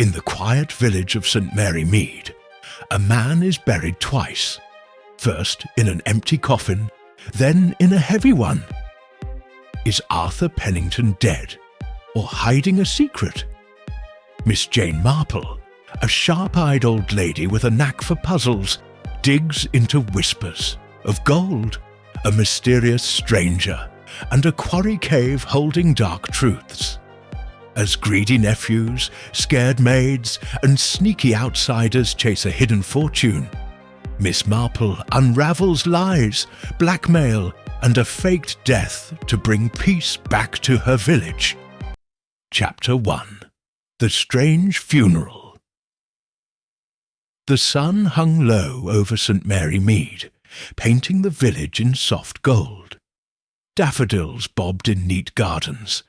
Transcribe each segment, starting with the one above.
In the quiet village of St. Mary Mead, a man is buried twice, first in an empty coffin, then in a heavy one. Is Arthur Pennington dead, or hiding a secret? Miss Jane Marple, a sharp-eyed old lady with a knack for puzzles, digs into whispers of gold, a mysterious stranger, and a quarry cave holding dark truths. As greedy nephews, scared maids, and sneaky outsiders chase a hidden fortune, Miss Marple unravels lies, blackmail, and a faked death to bring peace back to her village. Chapter 1. The Strange Funeral. The sun hung low over St. Mary Mead, painting the village in soft gold. Daffodils bobbed in neat gardens,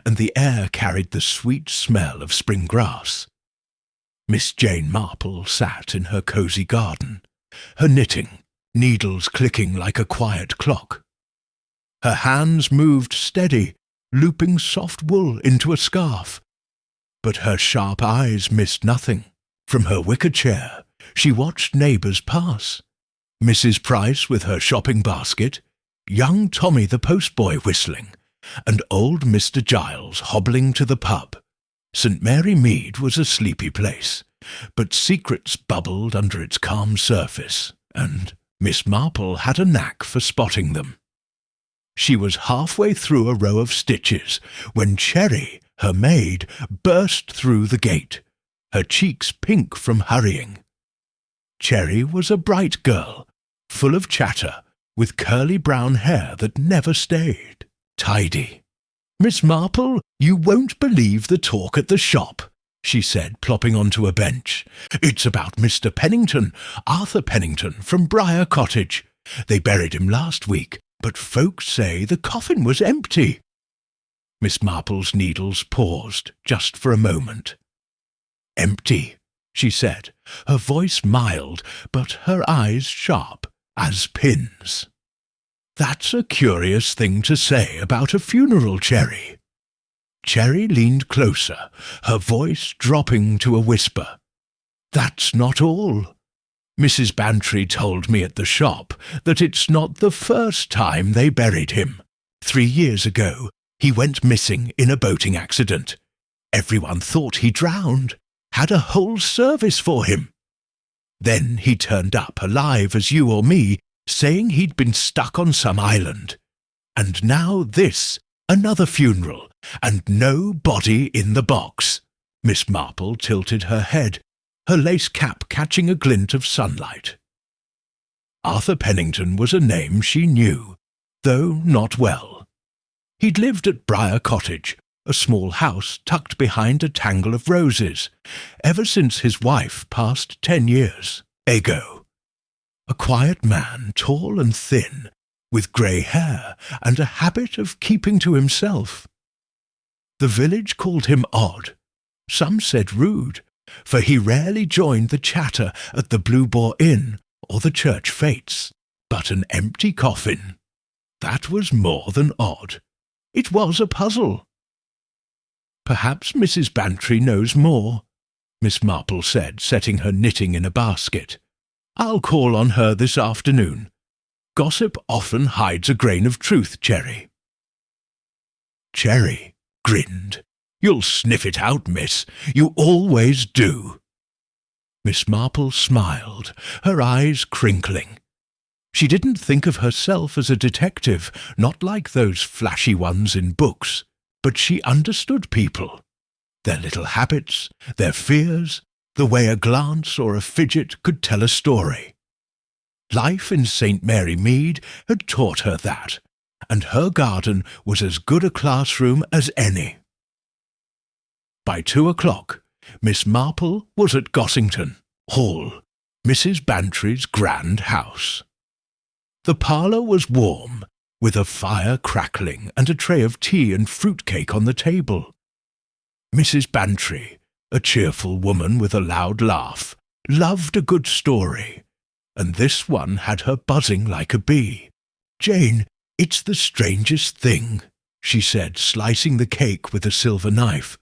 and the air carried the sweet smell of spring grass. Miss Jane Marple sat in her cosy garden, her knitting, needles clicking like a quiet clock. Her hands moved steady, looping soft wool into a scarf. But her sharp eyes missed nothing. From her wicker chair, she watched neighbours pass. Mrs. Price with her shopping basket, young Tommy the postboy whistling, and old Mr. Giles hobbling to the pub. St. Mary Mead was a sleepy place, but secrets bubbled under its calm surface, and Miss Marple had a knack for spotting them. She was halfway through a row of stitches when Cherry, her maid, burst through the gate, her cheeks pink from hurrying. Cherry was a bright girl, full of chatter, with curly brown hair that never stayed. Tidy. "Miss Marple, you won't believe the talk at the shop," she said, plopping onto a bench. "It's about Mr. Pennington, Arthur Pennington, from Briar Cottage. They buried him last week, but folks say the coffin was empty." Miss Marple's needles paused just for a moment. "Empty," she said, her voice mild, but her eyes sharp as pins. "That's a curious thing to say about a funeral, Cherry." Cherry leaned closer, her voice dropping to a whisper. "That's not all. Mrs. Bantry told me at the shop that it's not the first time they buried him. 3 years ago, he went missing in a boating accident. Everyone thought he drowned, had a whole service for him. Then he turned up alive as you or me, saying he'd been stuck on some island. And now this, another funeral, and no body in the box." Miss Marple tilted her head, her lace cap catching a glint of sunlight. Arthur Pennington was a name she knew, though not well. He'd lived at Briar Cottage, a small house tucked behind a tangle of roses, ever since his wife passed 10 years ago. A quiet man, tall and thin, with grey hair and a habit of keeping to himself. The village called him odd. Some said rude, for he rarely joined the chatter at the Blue Boar Inn or the church fetes. But an empty coffin, that was more than odd. It was a puzzle. "Perhaps Mrs. Bantry knows more," Miss Marple said, setting her knitting in a basket. "I'll call on her this afternoon. Gossip often hides a grain of truth, Cherry." Cherry grinned. "You'll sniff it out, miss. You always do." Miss Marple smiled, her eyes crinkling. She didn't think of herself as a detective, not like those flashy ones in books, but she understood people, their little habits, their fears, the way a glance or a fidget could tell a story. Life in St. Mary Mead had taught her that, and her garden was as good a classroom as any. By 2 o'clock, Miss Marple was at Gossington Hall, Mrs. Bantry's grand house. The parlour was warm, with a fire crackling and a tray of tea and fruit-cake on the table. Mrs. Bantry, a cheerful woman with a loud laugh, loved a good story, and this one had her buzzing like a bee. "Jane, it's the strangest thing," she said, slicing the cake with a silver knife.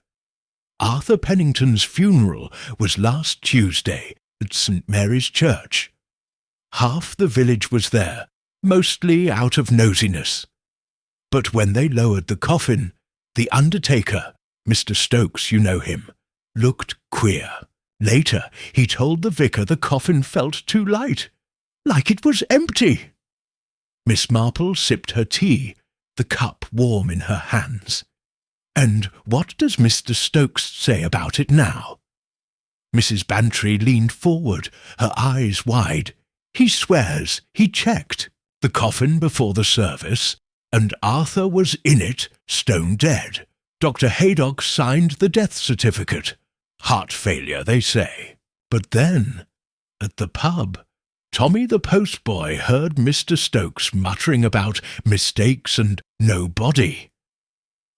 Arthur Pennington's funeral was last Tuesday at St. Mary's Church. Half the village was there, mostly out of nosiness. But when they lowered the coffin, the undertaker, Mr. Stokes, you know him, looked queer. Later, he told the vicar the coffin felt too light, like it was empty. Miss Marple sipped her tea, the cup warm in her hands. And what does Mr. Stokes say about it now? Mrs. Bantry leaned forward, her eyes wide. He swears he checked the coffin before the service, and Arthur was in it, stone dead. Dr. Haydock signed the death certificate. Heart failure, they say. But then, at the pub, Tommy the postboy heard Mr. Stokes muttering about mistakes and no body.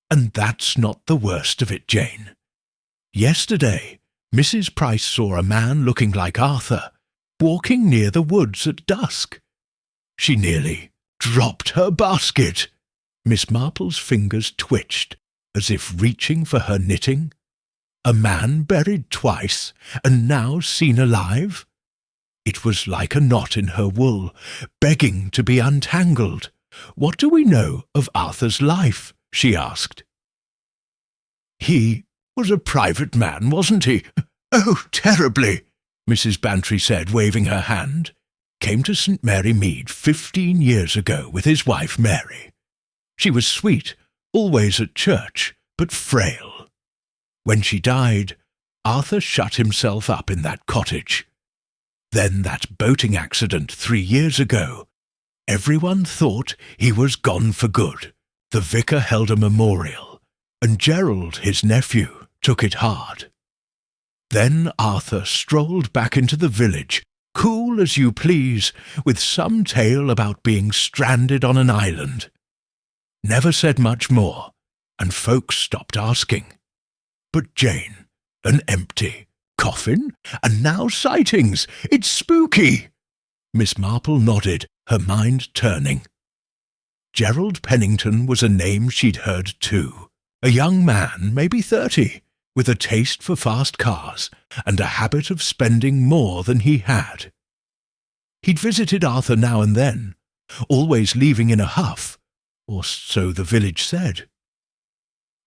And that's not the worst of it, Jane. Yesterday, Mrs. Price saw a man looking like Arthur walking near the woods at dusk. She nearly dropped her basket. Miss Marple's fingers twitched, as if reaching for her knitting. A man buried twice, and now seen alive? It was like a knot in her wool, begging to be untangled. What do we know of Arthur's life? She asked. He was a private man, wasn't he? Oh, terribly, Mrs. Bantry said, waving her hand. Came to St. Mary Mead 15 years ago with his wife Mary. She was sweet, always at church, but frail. When she died, Arthur shut himself up in that cottage. Then that boating accident 3 years ago. Everyone thought he was gone for good. The vicar held a memorial, and Gerald, his nephew, took it hard. Then Arthur strolled back into the village, cool as you please, with some tale about being stranded on an island. Never said much more, and folks stopped asking. But Jane, an empty coffin, and now sightings. It's spooky. Miss Marple nodded, her mind turning. Gerald Pennington was a name she'd heard too. A young man, maybe 30, with a taste for fast cars and a habit of spending more than he had. He'd visited Arthur now and then, always leaving in a huff, or so the village said.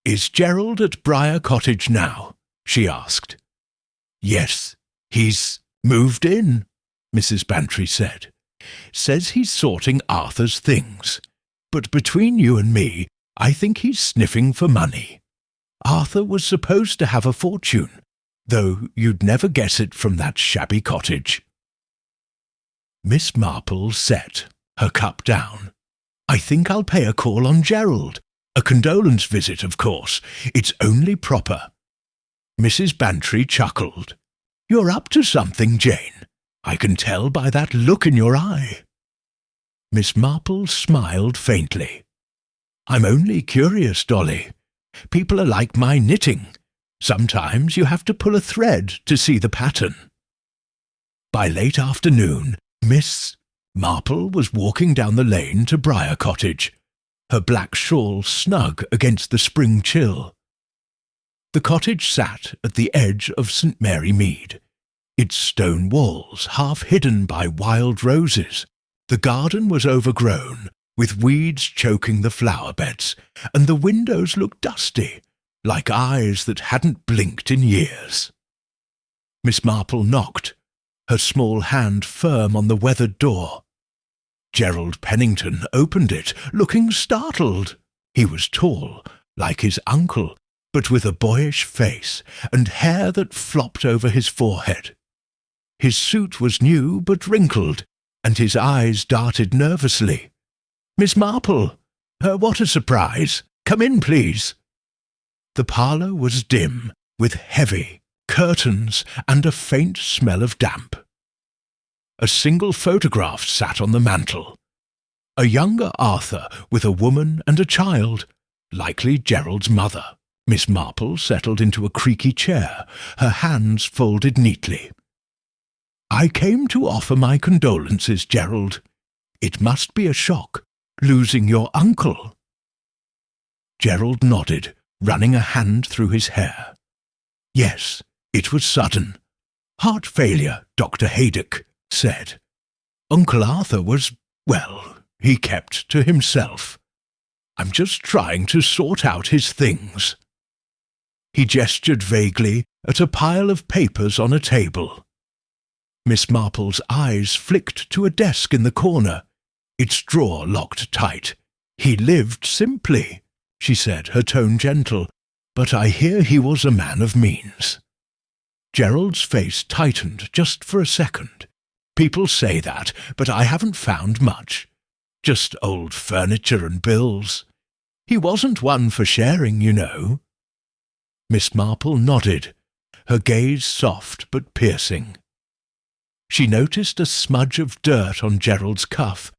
"Is Gerald at Briar Cottage now?" she asked. "Yes, he's moved in," Mrs. Bantry said. "Says he's sorting Arthur's things. But between you and me, I think he's sniffing for money. Arthur was supposed to have a fortune, though you'd never guess it from that shabby cottage." Miss Marple set, her cup down. "I think I'll pay a call on Gerald. A condolence visit, of course. It's only proper." Mrs. Bantry chuckled. "You're up to something, Jane. I can tell by that look in your eye." Miss Marple smiled faintly. "I'm only curious, Dolly. People are like my knitting. Sometimes you have to pull a thread to see the pattern." By late afternoon, Miss Marple was walking down the lane to Briar Cottage, her black shawl snug against the spring chill. The cottage sat at the edge of St. Mary Mead, its stone walls half hidden by wild roses. The garden was overgrown, with weeds choking the flower beds, and the windows looked dusty, like eyes that hadn't blinked in years. Miss Marple knocked, her small hand firm on the weathered door. Gerald Pennington opened it, looking startled. He was tall, like his uncle, but with a boyish face and hair that flopped over his forehead. His suit was new but wrinkled, and his eyes darted nervously. "Miss Marple! What a surprise! Come in, please." The parlour was dim, with heavy curtains and a faint smell of damp. A single photograph sat on the mantel. A younger Arthur with a woman and a child, likely Gerald's mother. Miss Marple settled into a creaky chair, her hands folded neatly. "I came to offer my condolences, Gerald. It must be a shock, losing your uncle." Gerald nodded, running a hand through his hair. Yes, it was sudden. Heart failure, Dr. Haydock said. Uncle Arthur was, well, he kept to himself. I'm just trying to sort out his things. He gestured vaguely at a pile of papers on a table. Miss Marple's eyes flicked to a desk in the corner, its drawer locked tight. He lived simply, she said, her tone gentle, but I hear he was a man of means. Gerald's face tightened just for a second. People say that, but I haven't found much. Just old furniture and bills. He wasn't one for sharing, you know. Miss Marple nodded, her gaze soft but piercing. She noticed a smudge of dirt on Gerald's cuff,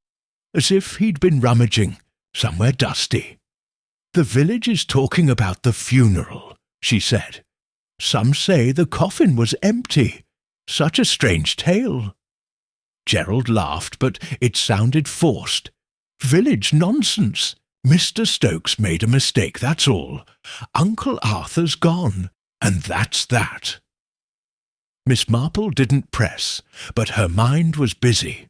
as if he'd been rummaging somewhere dusty. The village is talking about the funeral, she said. Some say the coffin was empty. Such a strange tale. Gerald laughed, but it sounded forced. Village nonsense. Mr. Stokes made a mistake, that's all. Uncle Arthur's gone, and that's that. Miss Marple didn't press, but her mind was busy.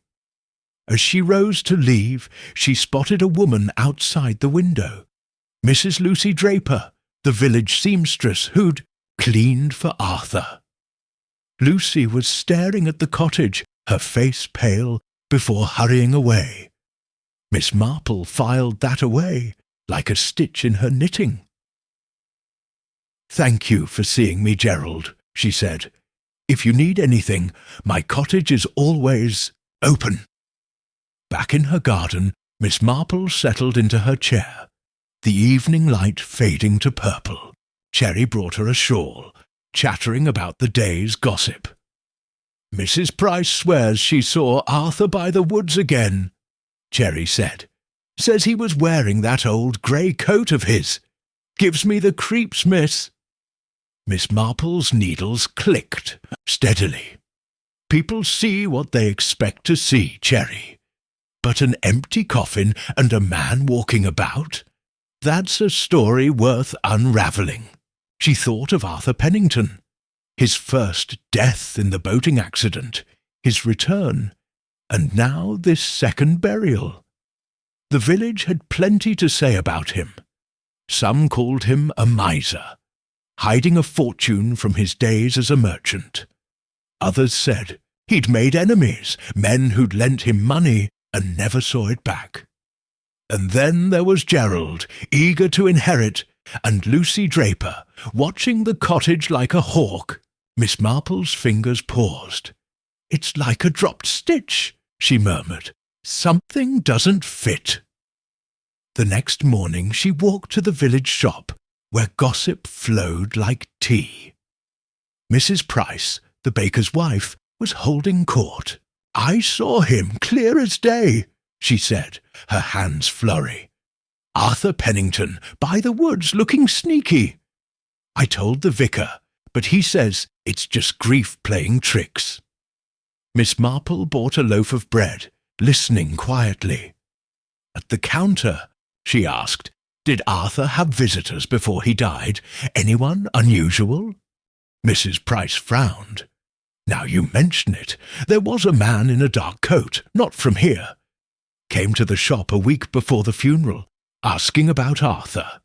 As she rose to leave, she spotted a woman outside the window. Mrs. Lucy Draper, the village seamstress who'd cleaned for Arthur. Lucy was staring at the cottage, her face pale, before hurrying away. Miss Marple filed that away, like a stitch in her knitting. "Thank you for seeing me, Gerald," she said. "If you need anything, my cottage is always open." Back in her garden, Miss Marple settled into her chair, the evening light fading to purple. Cherry brought her a shawl, chattering about the day's gossip. "Mrs. Price swears she saw Arthur by the woods again," Cherry said. "Says he was wearing that old grey coat of his. Gives me the creeps, miss." Miss Marple's needles clicked steadily. "People see what they expect to see, Cherry. But an empty coffin and a man walking about? That's a story worth unravelling." She thought of Arthur Pennington, his first death in the boating accident, his return, and now this second burial. The village had plenty to say about him. Some called him a miser, hiding a fortune from his days as a merchant. Others said he'd made enemies, men who'd lent him money and never saw it back. And then there was Gerald, eager to inherit, and Lucy Draper, watching the cottage like a hawk. Miss Marple's fingers paused. "It's like a dropped stitch," she murmured. "Something doesn't fit." The next morning she walked to the village shop, where gossip flowed like tea. Mrs. Price, the baker's wife, was holding court. "I saw him clear as day," she said, her hands flurry. "Arthur Pennington, by the woods, looking sneaky. I told the vicar, but he says it's just grief playing tricks." Miss Marple bought a loaf of bread, listening quietly. At the counter, she asked, "Did Arthur have visitors before he died? Anyone unusual?" Mrs. Price frowned. "Now you mention it, there was a man in a dark coat, not from here. Came to the shop a week before the funeral, asking about Arthur.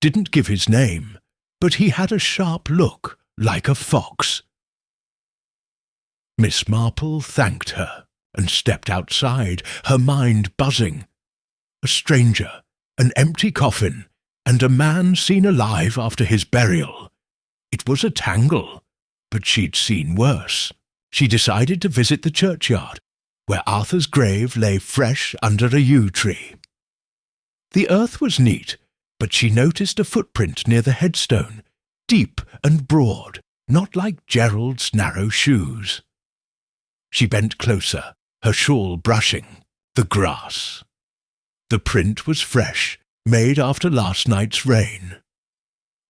Didn't give his name, but he had a sharp look, like a fox." Miss Marple thanked her and stepped outside, her mind buzzing. A stranger, an empty coffin, and a man seen alive after his burial. It was a tangle, but she'd seen worse. She decided to visit the churchyard, where Arthur's grave lay fresh under a yew tree. The earth was neat, but she noticed a footprint near the headstone, deep and broad, not like Gerald's narrow shoes. She bent closer, her shawl brushing the grass. The print was fresh, made after last night's rain.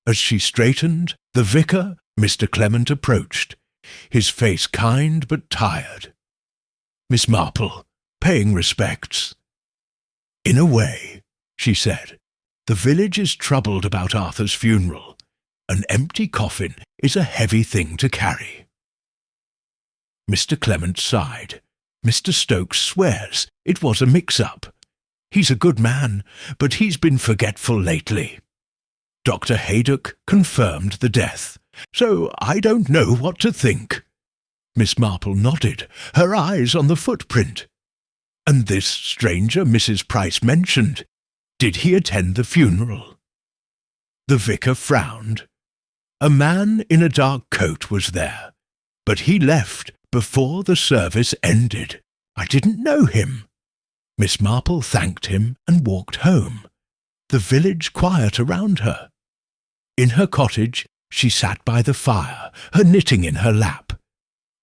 As she straightened, the vicar, Mr. Clement, approached, his face kind but tired. "Miss Marple, paying respects." "In a way," she said. "The village is troubled about Arthur's funeral. An empty coffin is a heavy thing to carry. Mr. Clement sighed. Mr. Stokes swears it was a mix-up. He's a good man, but he's been forgetful lately. Dr. Haydock confirmed the death, so I don't know what to think. Miss Marple nodded, her eyes on the footprint. And this stranger Mrs. Price mentioned, did he attend the funeral? The vicar frowned. A man in a dark coat was there, but he left before the service ended. I didn't know him. Miss Marple thanked him and walked home, the village quiet around her. In her cottage, she sat by the fire, her knitting in her lap.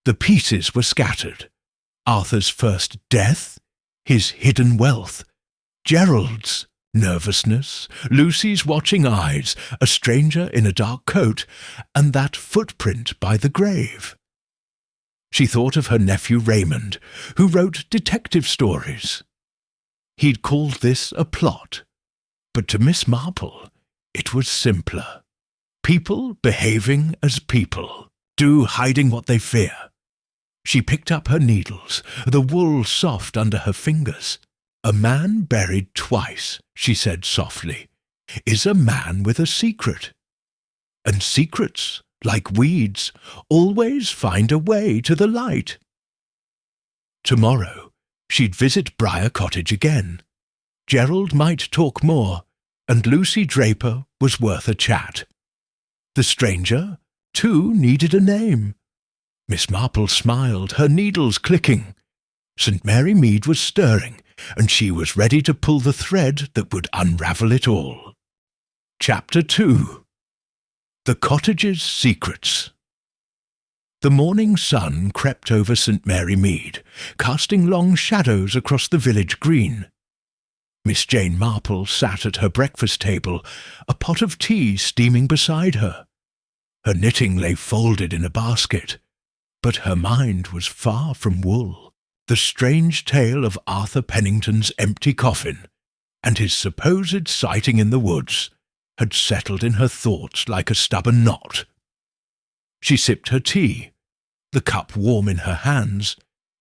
The pieces were scattered. Arthur's first death, his hidden wealth, Gerald's nervousness, Lucy's watching eyes, a stranger in a dark coat, and that footprint by the grave. She thought of her nephew Raymond, who wrote detective stories. He'd called this a plot, but to Miss Marple it was simpler. People behaving as people, hiding what they fear. She picked up her needles, the wool soft under her fingers. A man buried twice, she said softly, is a man with a secret. And secrets, like weeds, always find a way to the light. Tomorrow she'd visit Briar Cottage again. Gerald might talk more, and Lucy Draper was worth a chat. The stranger, too, needed a name. Miss Marple smiled, her needles clicking. St. Mary Mead was stirring, and she was ready to pull the thread that would unravel it all. Chapter 2. The Cottage's Secrets. The morning sun crept over St. Mary Mead, casting long shadows across the village green. Miss Jane Marple sat at her breakfast table, a pot of tea steaming beside her. Her knitting lay folded in a basket, but her mind was far from wool. The strange tale of Arthur Pennington's empty coffin, and his supposed sighting in the woods, had settled in her thoughts like a stubborn knot. She sipped her tea, the cup warm in her hands,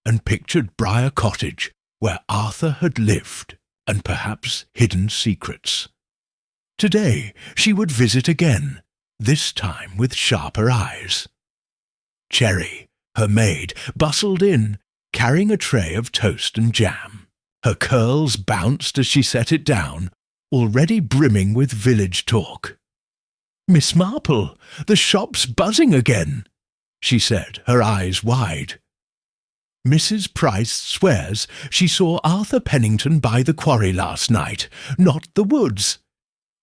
and pictured Briar Cottage, where Arthur had lived, and perhaps hidden secrets. Today she would visit again, this time with sharper eyes. Cherry, her maid, bustled in, carrying a tray of toast and jam. Her curls bounced as she set it down, already brimming with village talk. "Miss Marple, the shop's buzzing again," she said, her eyes wide. "Mrs. Price swears she saw Arthur Pennington by the quarry last night, not the woods.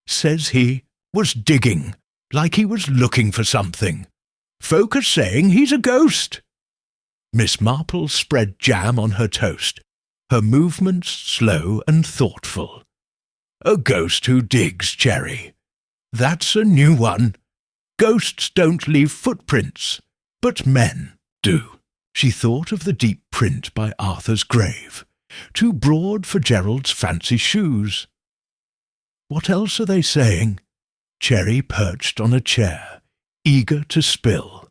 Says he was digging, like he was looking for something. Folk are saying he's a ghost." Miss Marple spread jam on her toast, her movements slow and thoughtful. "A ghost who digs, Cherry. That's a new one. Ghosts don't leave footprints, but men do." She thought of the deep print by Arthur's grave, too broad for Gerald's fancy shoes. "What else are they saying?" Cherry perched on a chair, eager to spill.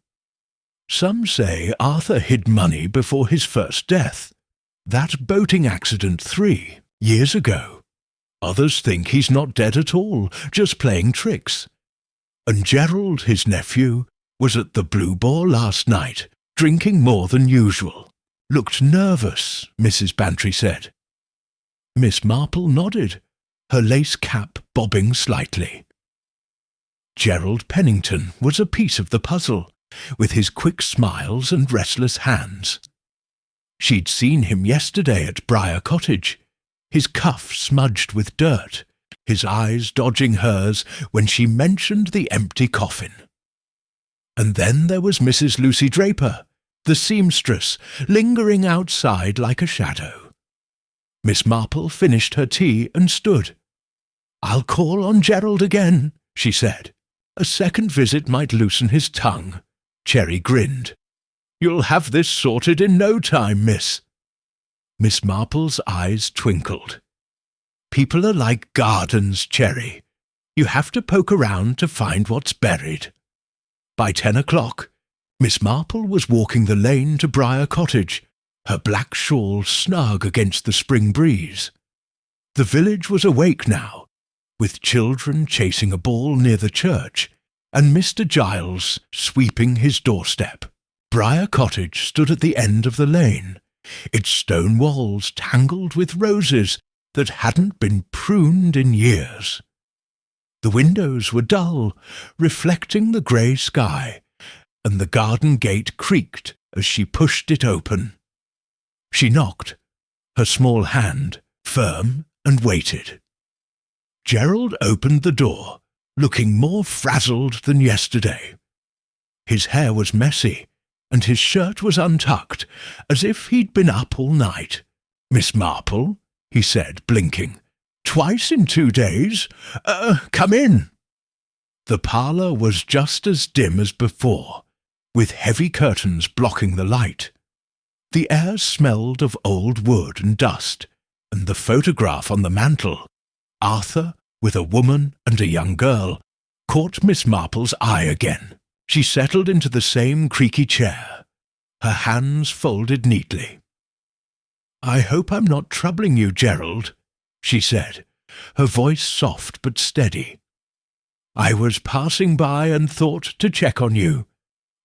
"Some say Arthur hid money before his first death. That boating accident 3 years ago. Others think he's not dead at all, just playing tricks. And Gerald, his nephew, was at the Blue Boar last night, drinking more than usual. Looked nervous, Mrs. Bantry said." Miss Marple nodded, her lace cap bobbing slightly. Gerald Pennington was a piece of the puzzle, with his quick smiles and restless hands. She'd seen him yesterday at Briar Cottage, his cuff smudged with dirt, his eyes dodging hers when she mentioned the empty coffin. And then there was Mrs. Lucy Draper, the seamstress, lingering outside like a shadow. Miss Marple finished her tea and stood. "I'll call on Gerald again," she said. "A second visit might loosen his tongue." Cherry grinned. "You'll have this sorted in no time, miss." Miss Marple's eyes twinkled. "People are like gardens, Cherry. You have to poke around to find what's buried. By 10 o'clock, Miss Marple was walking the lane to Briar Cottage, her black shawl snug against the spring breeze. The village was awake now, with children chasing a ball near the church, and Mr. Giles sweeping his doorstep. Briar Cottage stood at the end of the lane, its stone walls tangled with roses that hadn't been pruned in years. The windows were dull, reflecting the grey sky, and the garden gate creaked as she pushed it open. She knocked, her small hand firm, and waited. Gerald opened the door, looking more frazzled than yesterday. His hair was messy, and his shirt was untucked, as if he'd been up all night. "Miss Marple," he said, blinking. "Twice in 2 days. Come in." The parlour was just as dim as before, with heavy curtains blocking the light. The air smelled of old wood and dust, and the photograph on the mantel, Arthur with a woman and a young girl, caught Miss Marple's eye again. She settled into the same creaky chair, her hands folded neatly. "I hope I'm not troubling you, Gerald," she said, her voice soft but steady. "I was passing by and thought to check on you.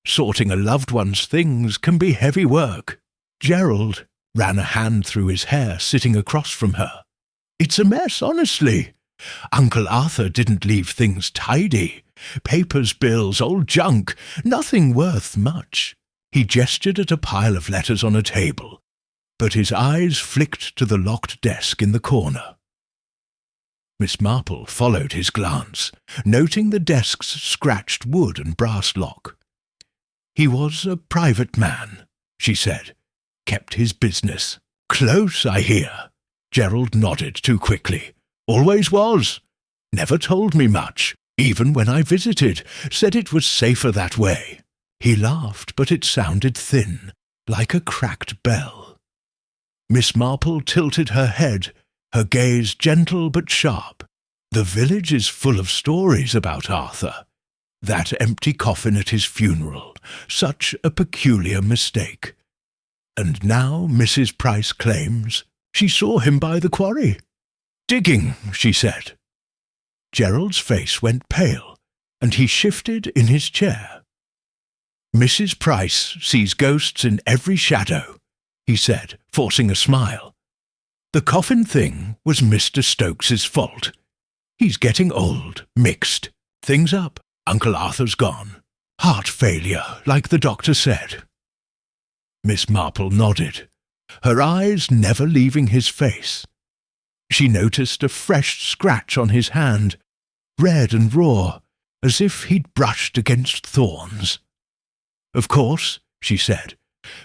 Sorting a loved one's things can be heavy work." Gerald ran a hand through his hair sitting across from her. "It's a mess, honestly. Uncle Arthur didn't leave things tidy. Papers, bills, old junk, nothing worth much." He gestured at a pile of letters on a table, but his eyes flicked to the locked desk in the corner. Miss Marple followed his glance, noting the desk's scratched wood and brass lock. "He was a private man," she said. "Kept his business. Close, I hear." Gerald nodded too quickly. "Always was. Never told me much, even when I visited. Said it was safer that way." He laughed, but it sounded thin, like a cracked bell. Miss Marple tilted her head, her gaze gentle but sharp. "The village is full of stories about Arthur. That empty coffin at his funeral, such a peculiar mistake. And now Mrs. Price claims she saw him by the quarry. Digging, she said." Gerald's face went pale, and he shifted in his chair. "Mrs. Price sees ghosts in every shadow," he said, forcing a smile. "The coffin thing was Mr. Stokes's fault. He's getting old, mixed. Things up. Uncle Arthur's gone. Heart failure, like the doctor said." Miss Marple nodded, her eyes never leaving his face. She noticed a fresh scratch on his hand, red and raw, as if he'd brushed against thorns. "Of course," she said,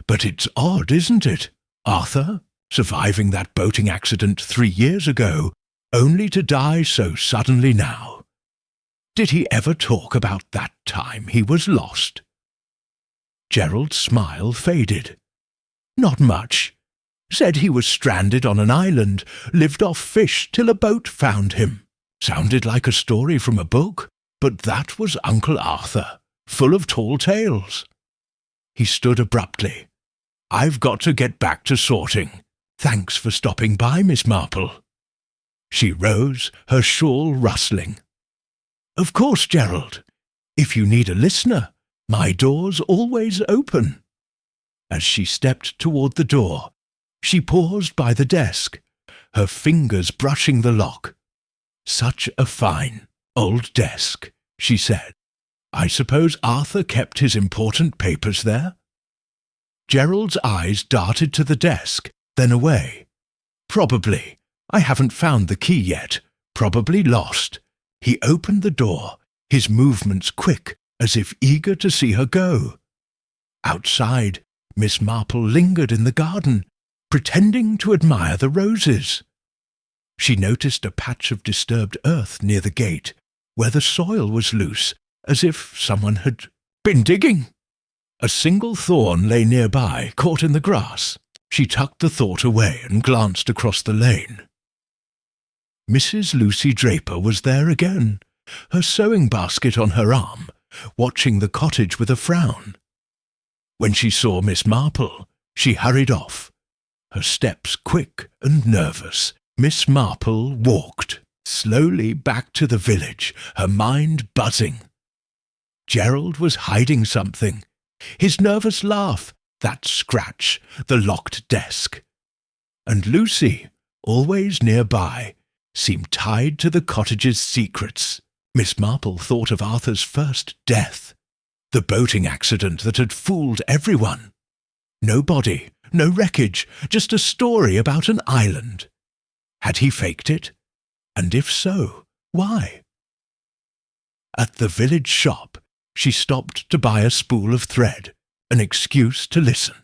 "but it's odd, isn't it? Arthur, surviving that boating accident 3 years ago, only to die so suddenly now. Did he ever talk about that time he was lost?" Gerald's smile faded. "Not much. Said he was stranded on an island, lived off fish till a boat found him. Sounded like a story from a book, but that was Uncle Arthur, full of tall tales." He stood abruptly. "I've got to get back to sorting. Thanks for stopping by, Miss Marple." She rose, her shawl rustling. "Of course, Gerald. If you need a listener, my door's always open." As she stepped toward the door, she paused by the desk, her fingers brushing the lock. "Such a fine old desk," she said. "I suppose Arthur kept his important papers there?" Gerald's eyes darted to the desk, then away. "Probably. I haven't found the key yet. Probably lost." He opened the door, his movements quick, as if eager to see her go. Outside, Miss Marple lingered in the garden, pretending to admire the roses. She noticed a patch of disturbed earth near the gate, where the soil was loose, as if someone had been digging. A single thorn lay nearby, caught in the grass. She tucked the thought away and glanced across the lane. Mrs. Lucy Draper was there again, her sewing basket on her arm, watching the cottage with a frown. When she saw Miss Marple, she hurried off. Her steps quick and nervous, Miss Marple walked slowly back to the village, her mind buzzing. Gerald was hiding something. His nervous laugh, that scratch, the locked desk. And Lucy, always nearby, seemed tied to the cottage's secrets. Miss Marple thought of Arthur's first death, the boating accident that had fooled everyone. No body, no wreckage, just a story about an island. Had he faked it? And if so, why? At the village shop, she stopped to buy a spool of thread, an excuse to listen.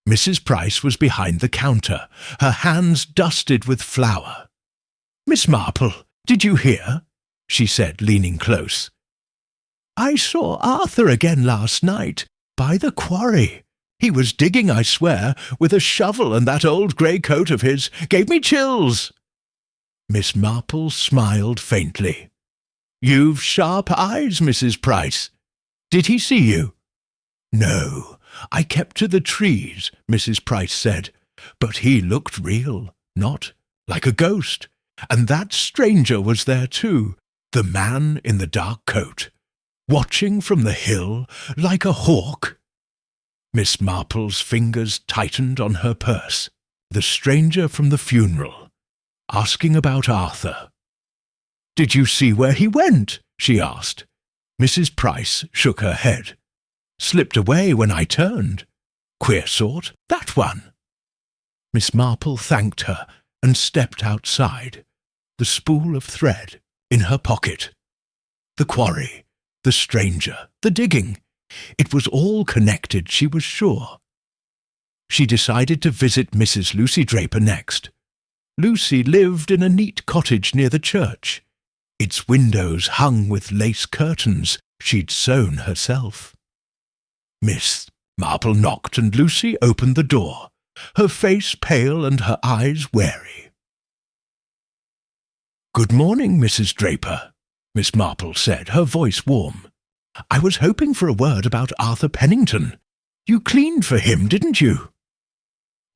Mrs. Price was behind the counter, her hands dusted with flour. "Miss Marple, did you hear?" she said, leaning close. "I saw Arthur again last night, by the quarry. He was digging, I swear, with a shovel, and that old grey coat of his gave me chills." Miss Marple smiled faintly. "You've sharp eyes, Mrs. Price. Did he see you?" "No, I kept to the trees," Mrs. Price said, "but he looked real, not like a ghost. And that stranger was there too, the man in the dark coat, watching from the hill like a hawk." Miss Marple's fingers tightened on her purse. The stranger from the funeral, asking about Arthur. "Did you see where he went?" she asked. Mrs. Price shook her head. "Slipped away when I turned. Queer sort, that one." Miss Marple thanked her and stepped outside, the spool of thread in her pocket. The quarry, the stranger, the digging. It was all connected, she was sure. She decided to visit Mrs. Lucy Draper next. Lucy lived in a neat cottage near the church. Its windows hung with lace curtains she'd sewn herself. Miss Marple knocked, and Lucy opened the door, her face pale and her eyes wary. "Good morning, Mrs. Draper," Miss Marple said, her voice warm. "I was hoping for a word about Arthur Pennington. You cleaned for him, didn't you?"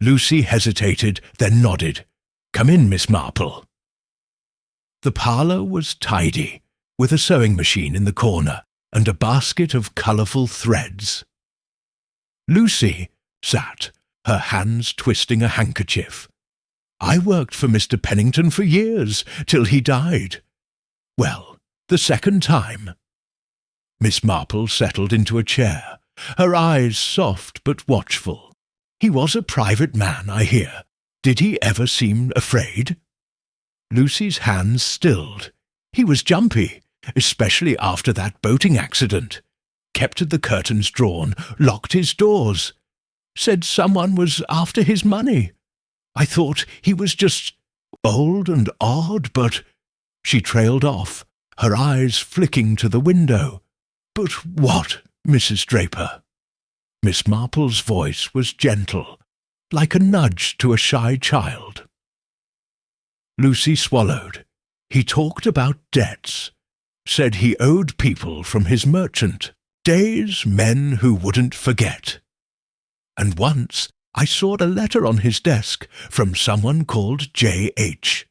Lucy hesitated, then nodded. "Come in, Miss Marple." The parlour was tidy, with a sewing machine in the corner and a basket of colourful threads. Lucy sat, her hands twisting a handkerchief. "I worked for Mr. Pennington for years, till he died. Well, the second time." Miss Marple settled into a chair, her eyes soft but watchful. "He was a private man, I hear. Did he ever seem afraid?" Lucy's hands stilled. "He was jumpy, especially after that boating accident. Kept the curtains drawn, locked his doors. Said someone was after his money. I thought he was just old and odd, but—" She trailed off, her eyes flicking to the window. "But what, Mrs. Draper?" Miss Marple's voice was gentle, like a nudge to a shy child. Lucy swallowed. "He talked about debts. Said he owed people from his merchant. Days men who wouldn't forget. And once I saw a letter on his desk from someone called J.H.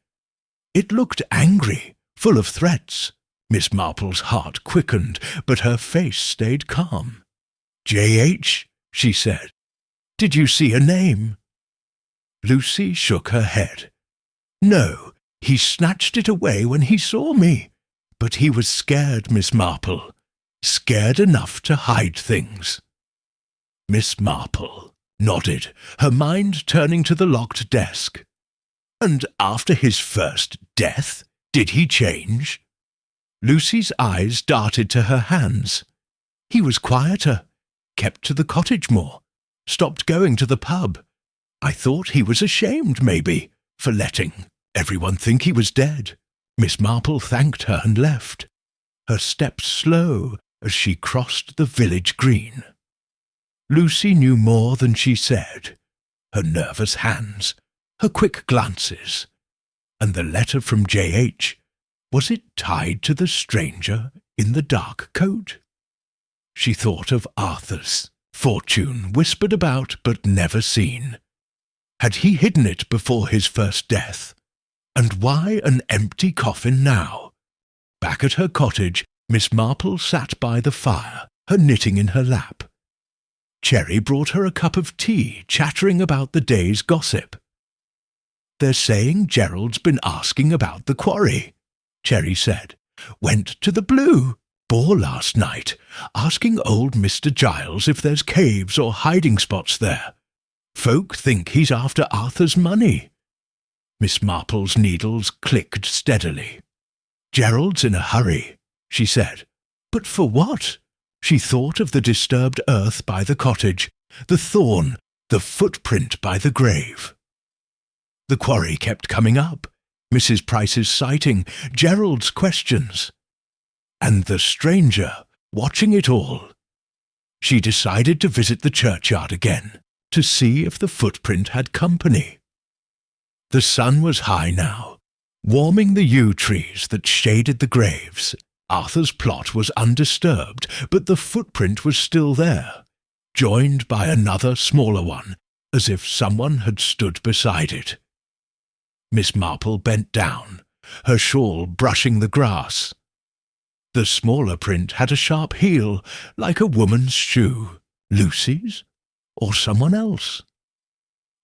It looked angry, full of threats." Miss Marple's heart quickened, but her face stayed calm. "J.H.?" she said. "Did you see a name?" Lucy shook her head. "No, he snatched it away when he saw me. But he was scared, Miss Marple. Scared enough to hide things." Miss Marple nodded, her mind turning to the locked desk. "And after his first death, did he change?" Lucy's eyes darted to her hands. "He was quieter, kept to the cottage more, stopped going to the pub. I thought he was ashamed, maybe, for letting everyone think he was dead." Miss Marple thanked her and left, her steps slow as she crossed the village green. Lucy knew more than she said, her nervous hands, her quick glances, and the letter from J.H. Was it tied to the stranger in the dark coat? She thought of Arthur's fortune, whispered about but never seen. Had he hidden it before his first death? And why an empty coffin now? Back at her cottage, Miss Marple sat by the fire, her knitting in her lap. Cherry brought her a cup of tea, chattering about the day's gossip. "They're saying Gerald's been asking about the quarry," Cherry said. "Went to the Blue Boar last night, asking old Mr. Giles if there's caves or hiding spots there. Folk think he's after Arthur's money." Miss Marple's needles clicked steadily. "Gerald's in a hurry," she said. "But for what?" She thought of the disturbed earth by the cottage, the thorn, the footprint by the grave. The quarry kept coming up, Mrs. Price's sighting, Gerald's questions. And the stranger, watching it all. She decided to visit the churchyard again, to see if the footprint had company. The sun was high now, warming the yew trees that shaded the graves. Arthur's plot was undisturbed, but the footprint was still there, joined by another smaller one, as if someone had stood beside it. Miss Marple bent down, her shawl brushing the grass. The smaller print had a sharp heel, like a woman's shoe. Lucy's? Or someone else?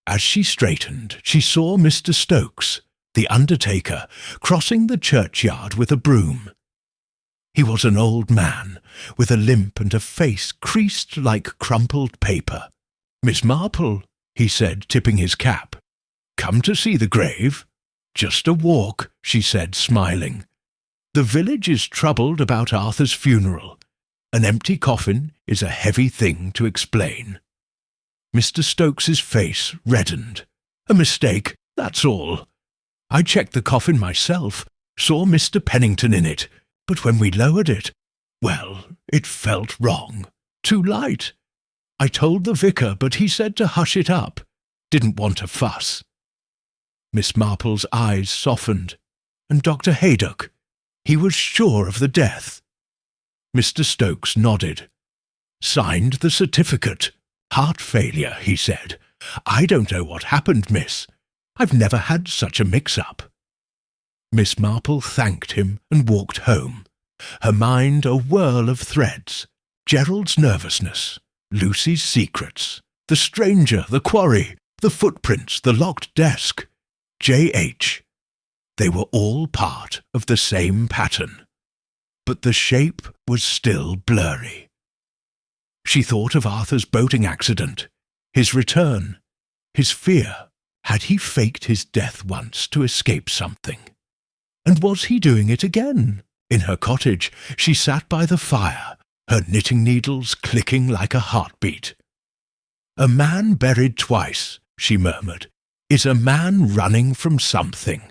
As she straightened, she saw Mr. Stokes, the undertaker, crossing the churchyard with a broom. He was an old man, with a limp and a face creased like crumpled paper. "Miss Marple," he said, tipping his cap. "Come to see the grave?" "Just a walk," she said, smiling. "The village is troubled about Arthur's funeral. An empty coffin is a heavy thing to explain." Mr. Stokes's face reddened. "A mistake, that's all. I checked the coffin myself, saw Mr. Pennington in it, but when we lowered it, well, it felt wrong. Too light. I told the vicar, but he said to hush it up. Didn't want a fuss." Miss Marple's eyes softened. "And Dr. Haydock? He was sure of the death." Mr. Stokes nodded. "Signed the certificate. Heart failure," he said. "I don't know what happened, miss. I've never had such a mix-up." Miss Marple thanked him and walked home, her mind a whirl of threads. Gerald's nervousness, Lucy's secrets, the stranger, the quarry, the footprints, the locked desk, J.H. They were all part of the same pattern, but the shape was still blurry. She thought of Arthur's boating accident, his return, his fear. Had he faked his death once to escape something? And was he doing it again? In her cottage, she sat by the fire, her knitting needles clicking like a heartbeat. "A man buried twice," she murmured, "is a man running from something.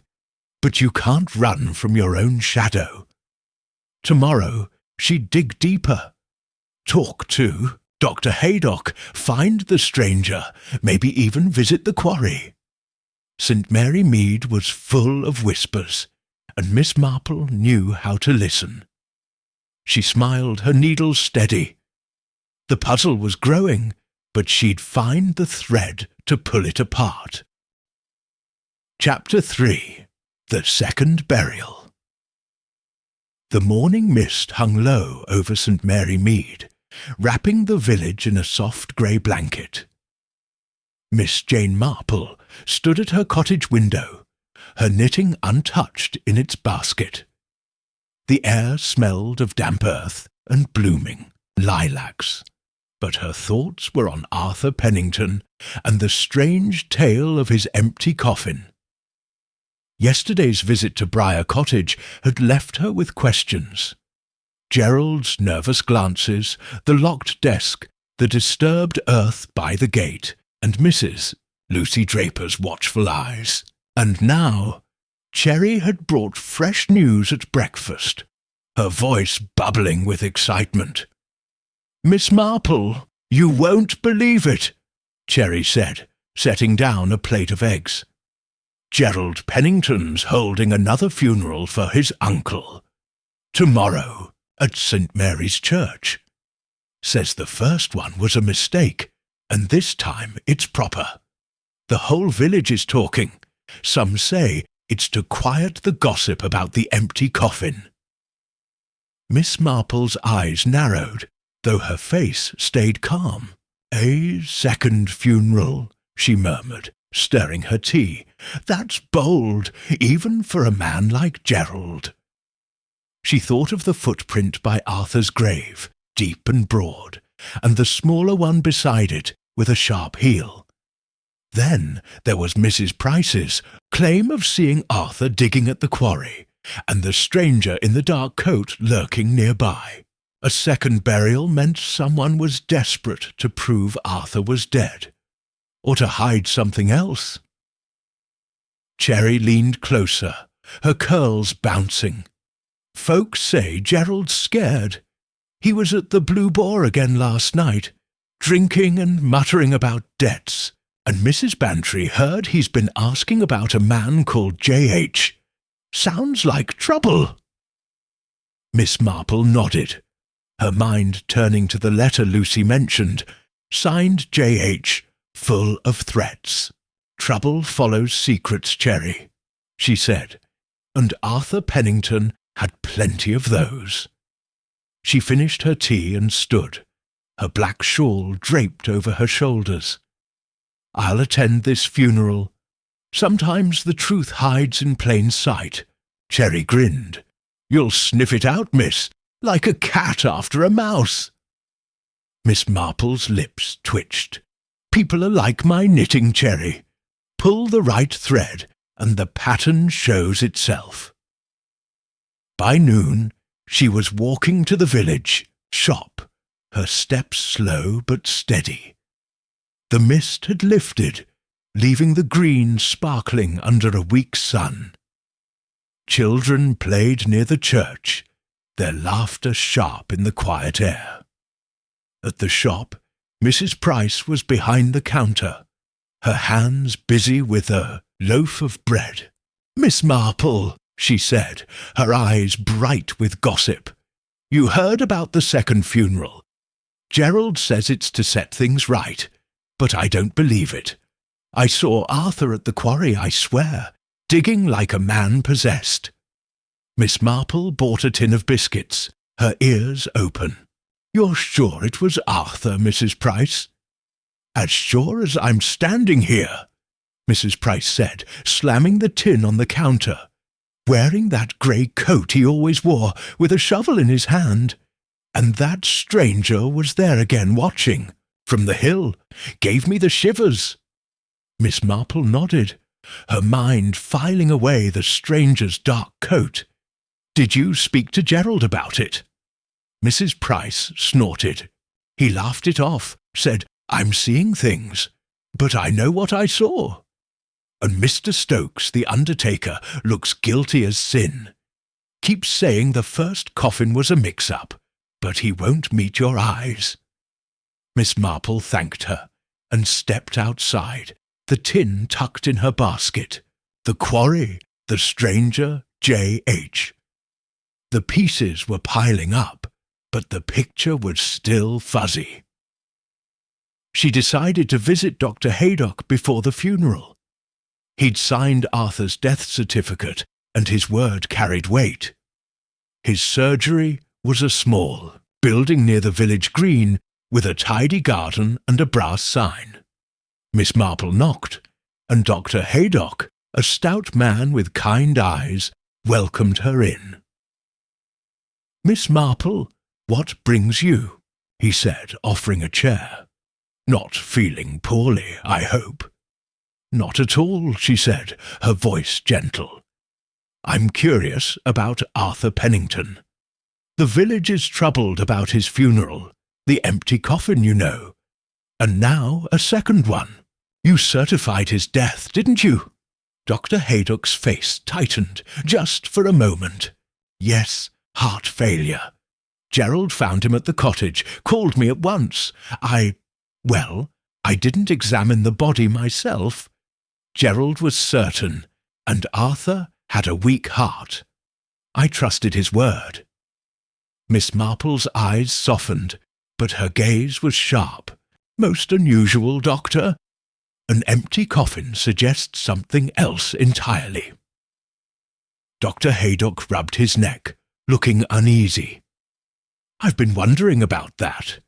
But you can't run from your own shadow." Tomorrow she'd dig deeper. Talk to Dr. Haydock, find the stranger, maybe even visit the quarry. St. Mary Mead was full of whispers, and Miss Marple knew how to listen. She smiled, her needles steady. The puzzle was growing, but she'd find the thread to pull it apart. Chapter 3. The Second Burial. The morning mist hung low over St. Mary Mead, wrapping the village in a soft grey blanket. Miss Jane Marple stood at her cottage window, her knitting untouched in its basket. The air smelled of damp earth and blooming lilacs, but her thoughts were on Arthur Pennington and the strange tale of his empty coffin. Yesterday's visit to Briar Cottage had left her with questions. Gerald's nervous glances, the locked desk, the disturbed earth by the gate, and Mrs. Lucy Draper's watchful eyes. And now Cherry had brought fresh news at breakfast, her voice bubbling with excitement. "Miss Marple, you won't believe it," Cherry said, setting down a plate of eggs. Gerald Pennington's holding another funeral for his uncle. Tomorrow, at St. Mary's Church. Says the first one was a mistake, and this time it's proper. The whole village is talking. Some say it's to quiet the gossip about the empty coffin. Miss Marple's eyes narrowed, though her face stayed calm. A second funeral, she murmured, stirring her tea. That's bold, even for a man like Gerald. She thought of the footprint by Arthur's grave, deep and broad, and the smaller one beside it with a sharp heel. Then there was Mrs. Price's claim of seeing Arthur digging at the quarry, and the stranger in the dark coat lurking nearby. A second burial meant someone was desperate to prove Arthur was dead, or to hide something else. Cherry leaned closer, her curls bouncing. Folks say Gerald's scared. He was at the Blue Boar again last night, drinking and muttering about debts, and Mrs. Bantry heard he's been asking about a man called J.H. Sounds like trouble. Miss Marple nodded, her mind turning to the letter Lucy mentioned, signed J.H., full of threats. Trouble follows secrets, Cherry, she said, and Arthur Pennington had plenty of those. She finished her tea and stood, her black shawl draped over her shoulders. I'll attend this funeral. Sometimes the truth hides in plain sight. Cherry grinned. You'll sniff it out, miss, like a cat after a mouse. Miss Marple's lips twitched. People are like my knitting, Cherry. Pull the right thread, and the pattern shows itself. By noon, she was walking to the village shop, her steps slow but steady. The mist had lifted, leaving the green sparkling under a weak sun. Children played near the church, their laughter sharp in the quiet air. At the shop, Mrs. Price was behind the counter, her hands busy with a loaf of bread. Miss Marple, she said, her eyes bright with gossip. You heard about the second funeral. Gerald says it's to set things right, but I don't believe it. I saw Arthur at the quarry, I swear, digging like a man possessed. Miss Marple bought a tin of biscuits, her ears open. You're sure it was Arthur, Mrs. Price? As sure as I'm standing here, Mrs. Price said, slamming the tin on the counter. Wearing that grey coat he always wore, with a shovel in his hand. And that stranger was there again watching, from the hill, gave me the shivers. Miss Marple nodded, her mind filing away the stranger's dark coat. Did you speak to Gerald about it? Mrs. Price snorted. He laughed it off, said, I'm seeing things, but I know what I saw. And Mr. Stokes, the undertaker, looks guilty as sin. Keeps saying the first coffin was a mix-up, but he won't meet your eyes. Miss Marple thanked her, and stepped outside, the tin tucked in her basket, the quarry, the stranger, J.H. The pieces were piling up, but the picture was still fuzzy. She decided to visit Dr. Haydock before the funeral. He'd signed Arthur's death certificate, and his word carried weight. His surgery was a small building near the village green, with a tidy garden and a brass sign. Miss Marple knocked, and Dr. Haydock, a stout man with kind eyes, welcomed her in. Miss Marple, what brings you? He said, offering a chair. Not feeling poorly, I hope. Not at all, she said, her voice gentle. I'm curious about Arthur Pennington. The village is troubled about his funeral, the empty coffin, you know. And now a second one. You certified his death, didn't you? Dr. Haydock's face tightened, just for a moment. Yes, heart failure. Gerald found him at the cottage, called me at once. I didn't examine the body myself. Gerald was certain and Arthur had a weak heart. I trusted his word. Miss Marple's eyes softened, but her gaze was sharp. Most unusual, Doctor. An empty coffin suggests something else entirely. Dr. Haydock rubbed his neck, looking uneasy. I've been wondering about that.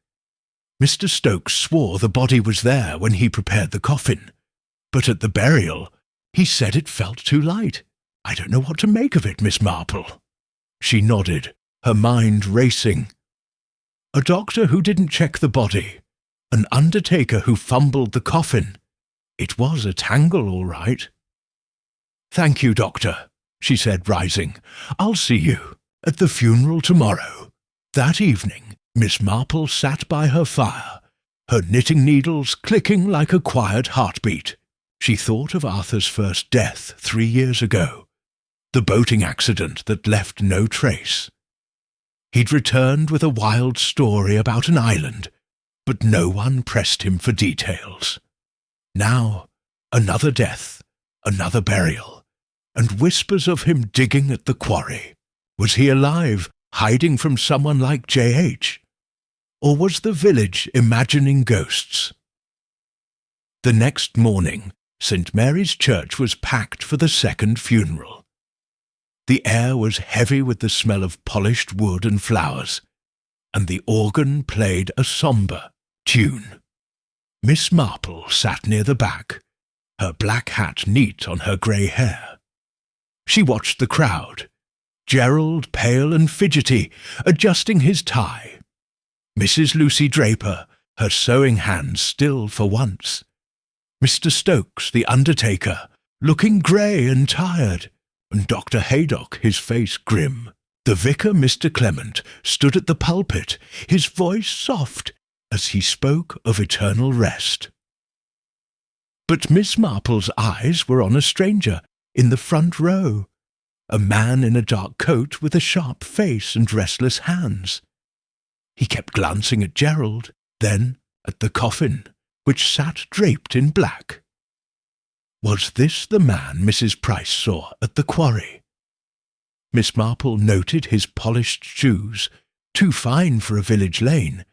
Mr. Stokes swore the body was there when he prepared the coffin, but at the burial, he said it felt too light. I don't know what to make of it, Miss Marple. She nodded, her mind racing. A doctor who didn't check the body, an undertaker who fumbled the coffin. It was a tangle, all right. Thank you, Doctor, she said, rising. I'll see you at the funeral tomorrow. That evening, Miss Marple sat by her fire, her knitting needles clicking like a quiet heartbeat. She thought of Arthur's first death 3 years ago, the boating accident that left no trace. He'd returned with a wild story about an island, but no one pressed him for details. Now, another death, another burial, and whispers of him digging at the quarry. Was he alive, hiding from someone like J.H.? Or was the village imagining ghosts? The next morning, St. Mary's Church was packed for the second funeral. The air was heavy with the smell of polished wood and flowers, and the organ played a sombre tune. Miss Marple sat near the back, her black hat neat on her grey hair. She watched the crowd, Gerald pale and fidgety, adjusting his tie. Mrs. Lucy Draper, her sewing hands still for once. Mr. Stokes, the undertaker, looking grey and tired, and Dr. Haydock, his face grim. The vicar, Mr. Clement, stood at the pulpit, his voice soft, as he spoke of eternal rest. But Miss Marple's eyes were on a stranger in the front row, a man in a dark coat with a sharp face and restless hands. He kept glancing at Gerald, then at the coffin, which sat draped in black. Was this the man Mrs. Price saw at the quarry? Miss Marple noted his polished shoes, too fine for a village lane,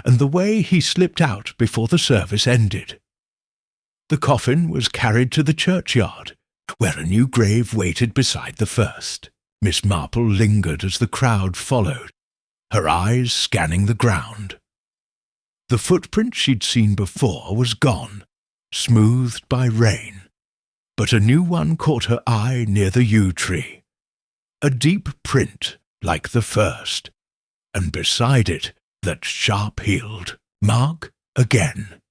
and the way he slipped out before the service ended. The coffin was carried to the churchyard, where a new grave waited beside the first. Miss Marple lingered as the crowd followed, her eyes scanning the ground. The footprint she'd seen before was gone, smoothed by rain, but a new one caught her eye near the yew tree. A deep print like the first, and beside it that sharp-heeled mark again.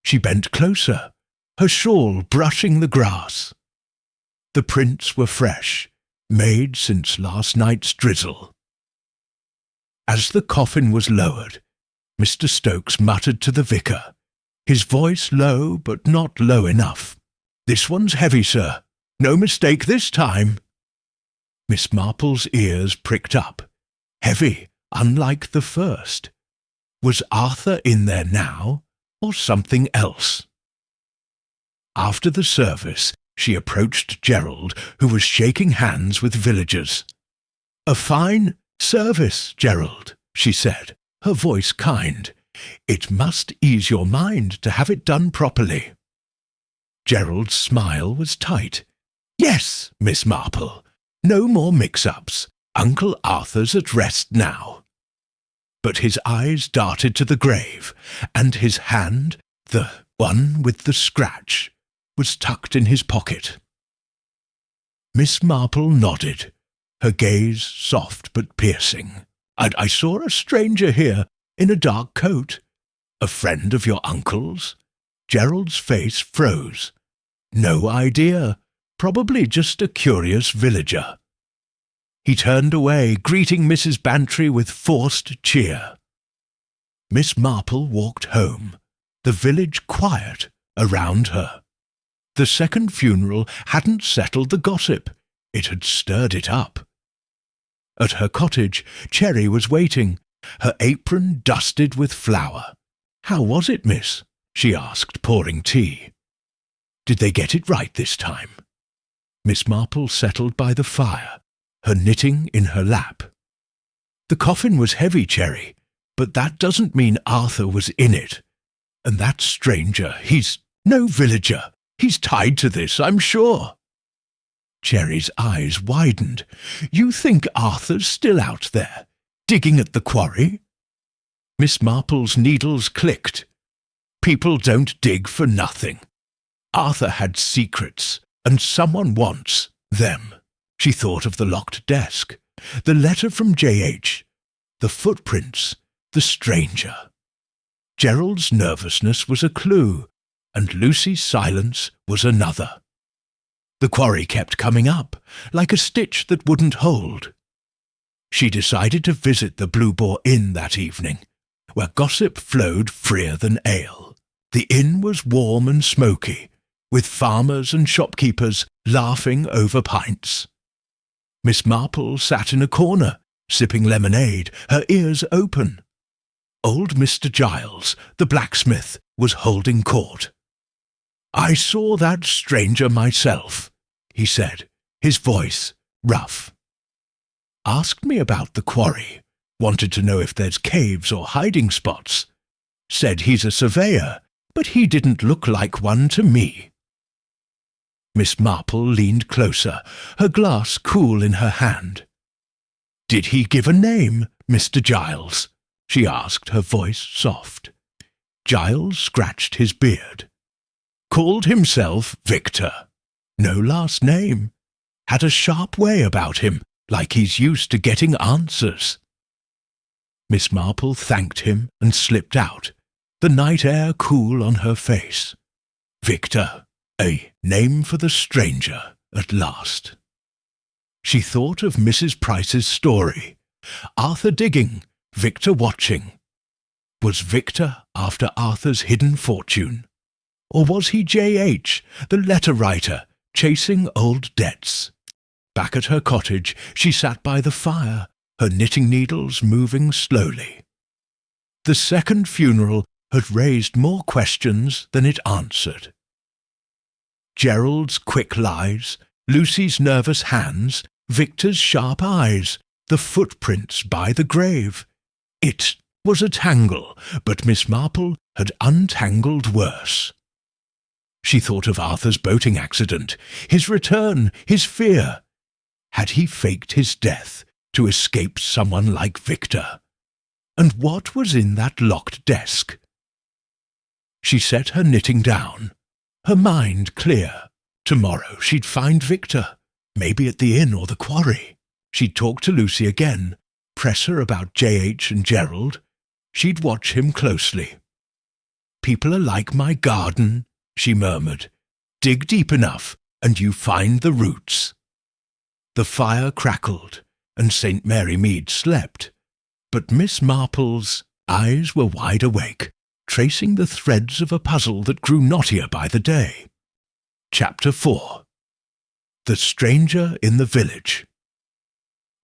She bent closer, her shawl brushing the grass. The prints were fresh, made since last night's drizzle. As the coffin was lowered, Mr. Stokes muttered to the vicar, his voice low but not low enough. "This one's heavy, sir. No mistake this time." Miss Marple's ears pricked up. Heavy, unlike the first. Was Arthur in there now, or something else? After the service, she approached Gerald, who was shaking hands with villagers. "A fine service, Gerald," she said, her voice kind. "It must ease your mind to have it done properly." Gerald's smile was tight. "Yes, Miss Marple. No more mix-ups. Uncle Arthur's at rest now." But his eyes darted to the grave, and his hand, the one with the scratch, was tucked in his pocket. Miss Marple nodded, her gaze soft but piercing. "I saw a stranger here, in a dark coat. A friend of your uncle's?" Gerald's face froze. "No idea. Probably just a curious villager." He turned away, greeting Mrs. Bantry with forced cheer. Miss Marple walked home, the village quiet around her. The second funeral hadn't settled the gossip, it had stirred it up. At her cottage, Cherry was waiting, her apron dusted with flour. "How was it, miss?" she asked, pouring tea. "Did they get it right this time?" Miss Marple settled by the fire, her knitting in her lap. The coffin was heavy, Cherry, but that doesn't mean Arthur was in it. And that stranger, he's no villager. He's tied to this, I'm sure. Cherry's eyes widened. You think Arthur's still out there, digging at the quarry? Miss Marple's needles clicked. People don't dig for nothing. Arthur had secrets, and someone wants them. She thought of the locked desk, the letter from J.H., the footprints, the stranger. Gerald's nervousness was a clue, and Lucy's silence was another. The quarry kept coming up, like a stitch that wouldn't hold. She decided to visit the Blue Boar Inn that evening, where gossip flowed freer than ale. The inn was warm and smoky, with farmers and shopkeepers laughing over pints. Miss Marple sat in a corner, sipping lemonade, her ears open. Old Mr. Giles, the blacksmith, was holding court. I saw that stranger myself, he said, his voice rough. Asked me about the quarry, wanted to know if there's caves or hiding spots. Said he's a surveyor, but he didn't look like one to me. Miss Marple leaned closer, her glass cool in her hand. Did he give a name, Mr. Giles? She asked, her voice soft. Giles scratched his beard. Called himself Victor. No last name. Had a sharp way about him, like he's used to getting answers. Miss Marple thanked him and slipped out, the night air cool on her face. Victor, a name for the stranger at last. She thought of Mrs. Price's story. Arthur digging, Victor watching. Was Victor after Arthur's hidden fortune? Or was he J.H., the letter writer, chasing old debts? Back at her cottage, she sat by the fire, her knitting needles moving slowly. The second funeral had raised more questions than it answered. Gerald's quick lies, Lucy's nervous hands, Victor's sharp eyes, the footprints by the grave. It was a tangle, but Miss Marple had untangled worse. She thought of Arthur's boating accident, his return, his fear. Had he faked his death to escape someone like Victor? And what was in that locked desk? She set her knitting down, her mind clear. Tomorrow she'd find Victor, maybe at the inn or the quarry. She'd talk to Lucy again, press her about J.H. and Gerald. She'd watch him closely. People are like my garden, she murmured. Dig deep enough, and you find the roots. The fire crackled, and St. Mary Mead slept, but Miss Marple's eyes were wide awake, tracing the threads of a puzzle that grew knottier by the day. Chapter 4. The Stranger in the Village.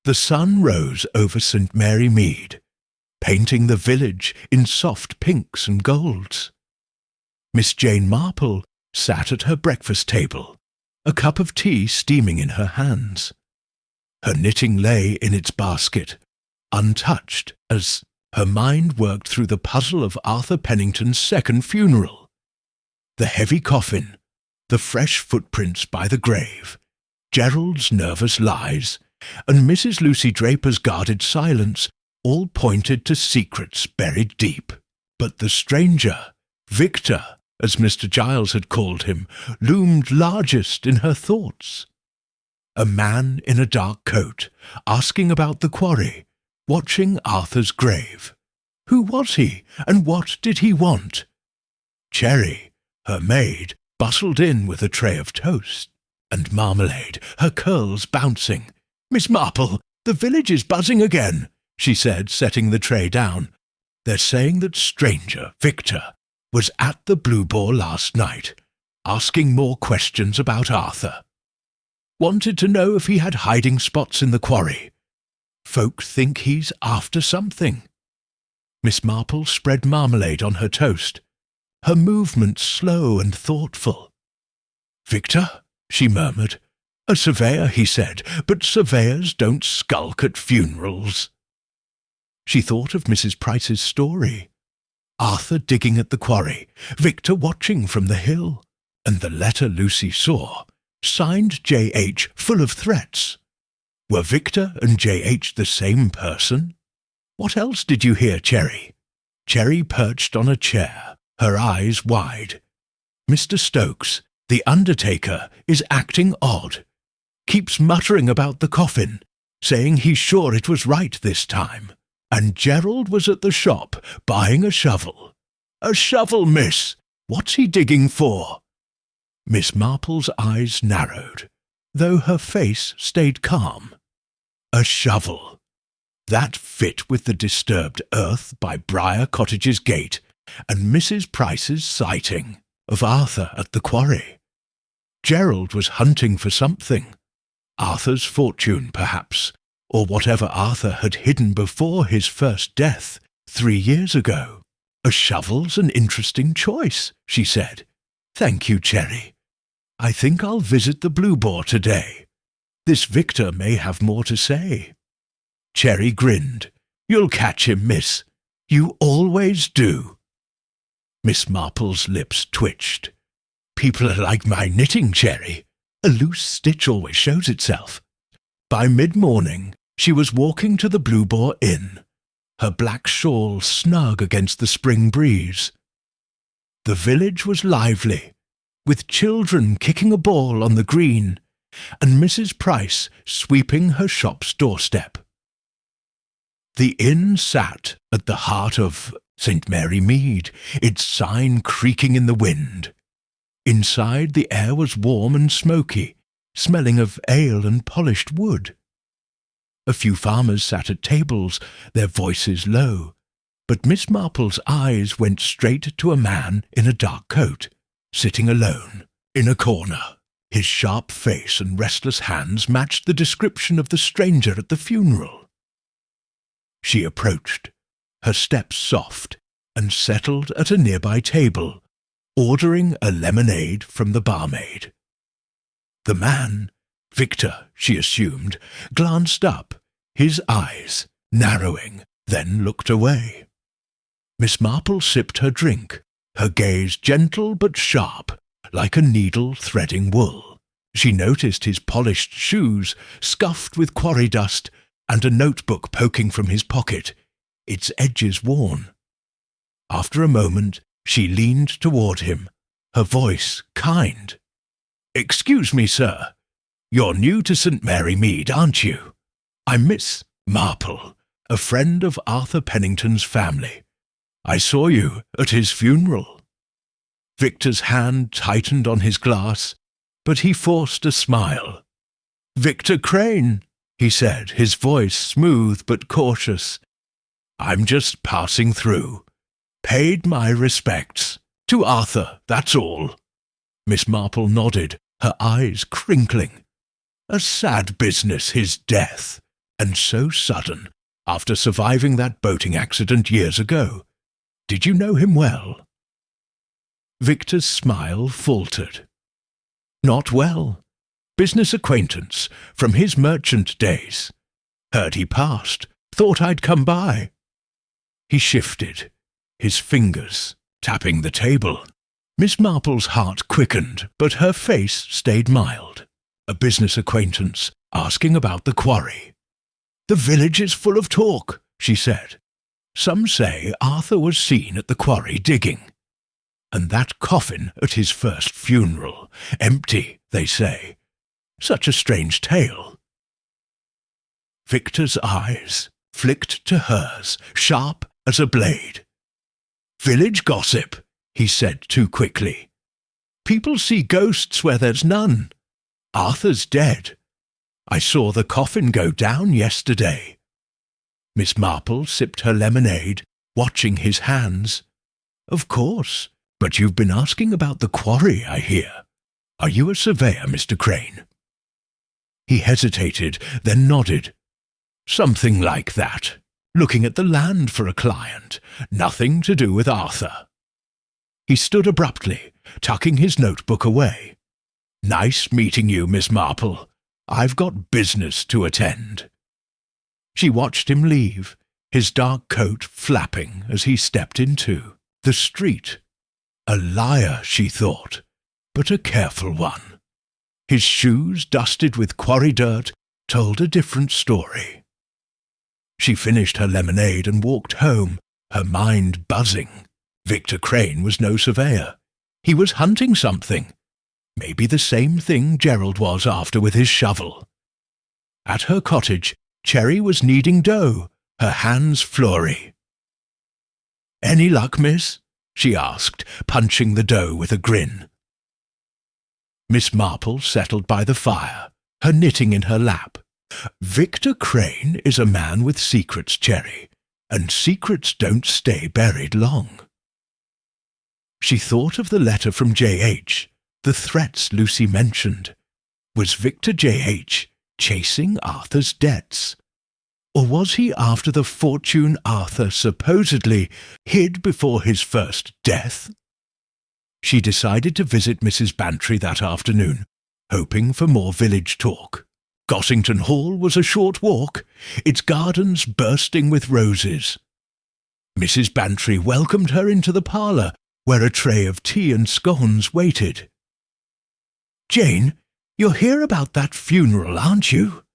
The sun rose over St. Mary Mead, painting the village in soft pinks and golds. Miss Jane Marple sat at her breakfast table, a cup of tea steaming in her hands. Her knitting lay in its basket, untouched, as her mind worked through the puzzle of Arthur Pennington's second funeral. The heavy coffin, the fresh footprints by the grave, Gerald's nervous lies, and Mrs. Lucy Draper's guarded silence all pointed to secrets buried deep. But the stranger, Victor, as Mr. Giles had called him, loomed largest in her thoughts. A man in a dark coat, asking about the quarry, watching Arthur's grave. Who was he, and what did he want? Cherry, her maid, bustled in with a tray of toast and marmalade, her curls bouncing. Miss Marple, the village is buzzing again, she said, setting the tray down. They're saying that stranger, Victor, was at the Blue Boar last night, asking more questions about Arthur. Wanted to know if he had hiding spots in the quarry. Folk think he's after something. Miss Marple spread marmalade on her toast, her movements slow and thoughtful. Victor, she murmured, "A surveyor," he said, "but surveyors don't skulk at funerals." She thought of Mrs. Price's story. Arthur digging at the quarry, Victor watching from the hill, and the letter Lucy saw, signed J.H., full of threats. Were Victor and J.H. the same person? "What else did you hear, Cherry?" Cherry perched on a chair, her eyes wide. "Mr. Stokes, the undertaker, is acting odd. Keeps muttering about the coffin, saying he's sure it was right this time. And Gerald was at the shop, buying a shovel." "A shovel, miss! What's he digging for?" Miss Marple's eyes narrowed, though her face stayed calm. A shovel. That fit with the disturbed earth by Briar Cottage's gate and Mrs. Price's sighting of Arthur at the quarry. Gerald was hunting for something. Arthur's fortune, perhaps, or whatever Arthur had hidden before his first death 3 years ago. "A shovel's an interesting choice," she said. "Thank you, Cherry. I think I'll visit the Blue Boar today. This Victor may have more to say." Cherry grinned. "You'll catch him, miss. You always do." Miss Marple's lips twitched. "People are like my knitting, Cherry. A loose stitch always shows itself." By mid-morning, she was walking to the Blue Boar Inn, her black shawl snug against the spring breeze. The village was lively, with children kicking a ball on the green, and Mrs. Price sweeping her shop's doorstep. The inn sat at the heart of St. Mary Mead, its sign creaking in the wind. Inside, the air was warm and smoky, smelling of ale and polished wood. A few farmers sat at tables, their voices low, but Miss Marple's eyes went straight to a man in a dark coat, sitting alone, in a corner. His sharp face and restless hands matched the description of the stranger at the funeral. She approached, her steps soft, and settled at a nearby table, ordering a lemonade from the barmaid. The man, Victor, she assumed, glanced up, his eyes narrowing, then looked away. Miss Marple sipped her drink, her gaze gentle but sharp, like a needle threading wool. She noticed his polished shoes, scuffed with quarry dust, and a notebook poking from his pocket, its edges worn. After a moment, she leaned toward him, her voice kind. "Excuse me, sir. You're new to St. Mary Mead, aren't you? I'm Miss Marple, a friend of Arthur Pennington's family. I saw you at his funeral." Victor's hand tightened on his glass, but he forced a smile. "Victor Crane," he said, his voice smooth but cautious. "I'm just passing through. Paid my respects. To Arthur, that's all." Miss Marple nodded, her eyes crinkling. A sad business, his death, and so sudden, after surviving that boating accident years ago. Did you know him well? Victor's smile faltered. "Not well. Business acquaintance, from his merchant days. Heard he passed, thought I'd come by." He shifted, his fingers tapping the table. Miss Marple's heart quickened, but her face stayed mild. A business acquaintance, asking about the quarry. "The village is full of talk," she said. "Some say Arthur was seen at the quarry digging. And that coffin at his first funeral, empty, they say. Such a strange tale." Victor's eyes flicked to hers, sharp as a blade. "Village gossip," he said too quickly. "People see ghosts where there's none. Arthur's dead. I saw the coffin go down yesterday." Miss Marple sipped her lemonade, watching his hands. "Of course, but you've been asking about the quarry, I hear. Are you a surveyor, Mr. Crane?" He hesitated, then nodded. "Something like that. Looking at the land for a client. Nothing to do with Arthur." He stood abruptly, tucking his notebook away. "Nice meeting you, Miss Marple. I've got business to attend." She watched him leave, his dark coat flapping as he stepped into the street. A liar, she thought, but a careful one. His shoes, dusted with quarry dirt, told a different story. She finished her lemonade and walked home, her mind buzzing. Victor Crane was no surveyor. He was hunting something. Maybe the same thing Gerald was after with his shovel. At her cottage, Cherry was kneading dough, her hands flurry. "Any luck, miss?" she asked, punching the dough with a grin. Miss Marple settled by the fire, her knitting in her lap. "Victor Crane is a man with secrets, Cherry, and secrets don't stay buried long." She thought of the letter from J.H., the threats Lucy mentioned. Was Victor J.H. chasing Arthur's debts? Or was he after the fortune Arthur supposedly hid before his first death? She decided to visit Mrs. Bantry that afternoon, hoping for more village talk. Gossington Hall was a short walk, its gardens bursting with roses. Mrs. Bantry welcomed her into the parlour, where a tray of tea and scones waited. "Jane, you're here about that funeral, aren't you?"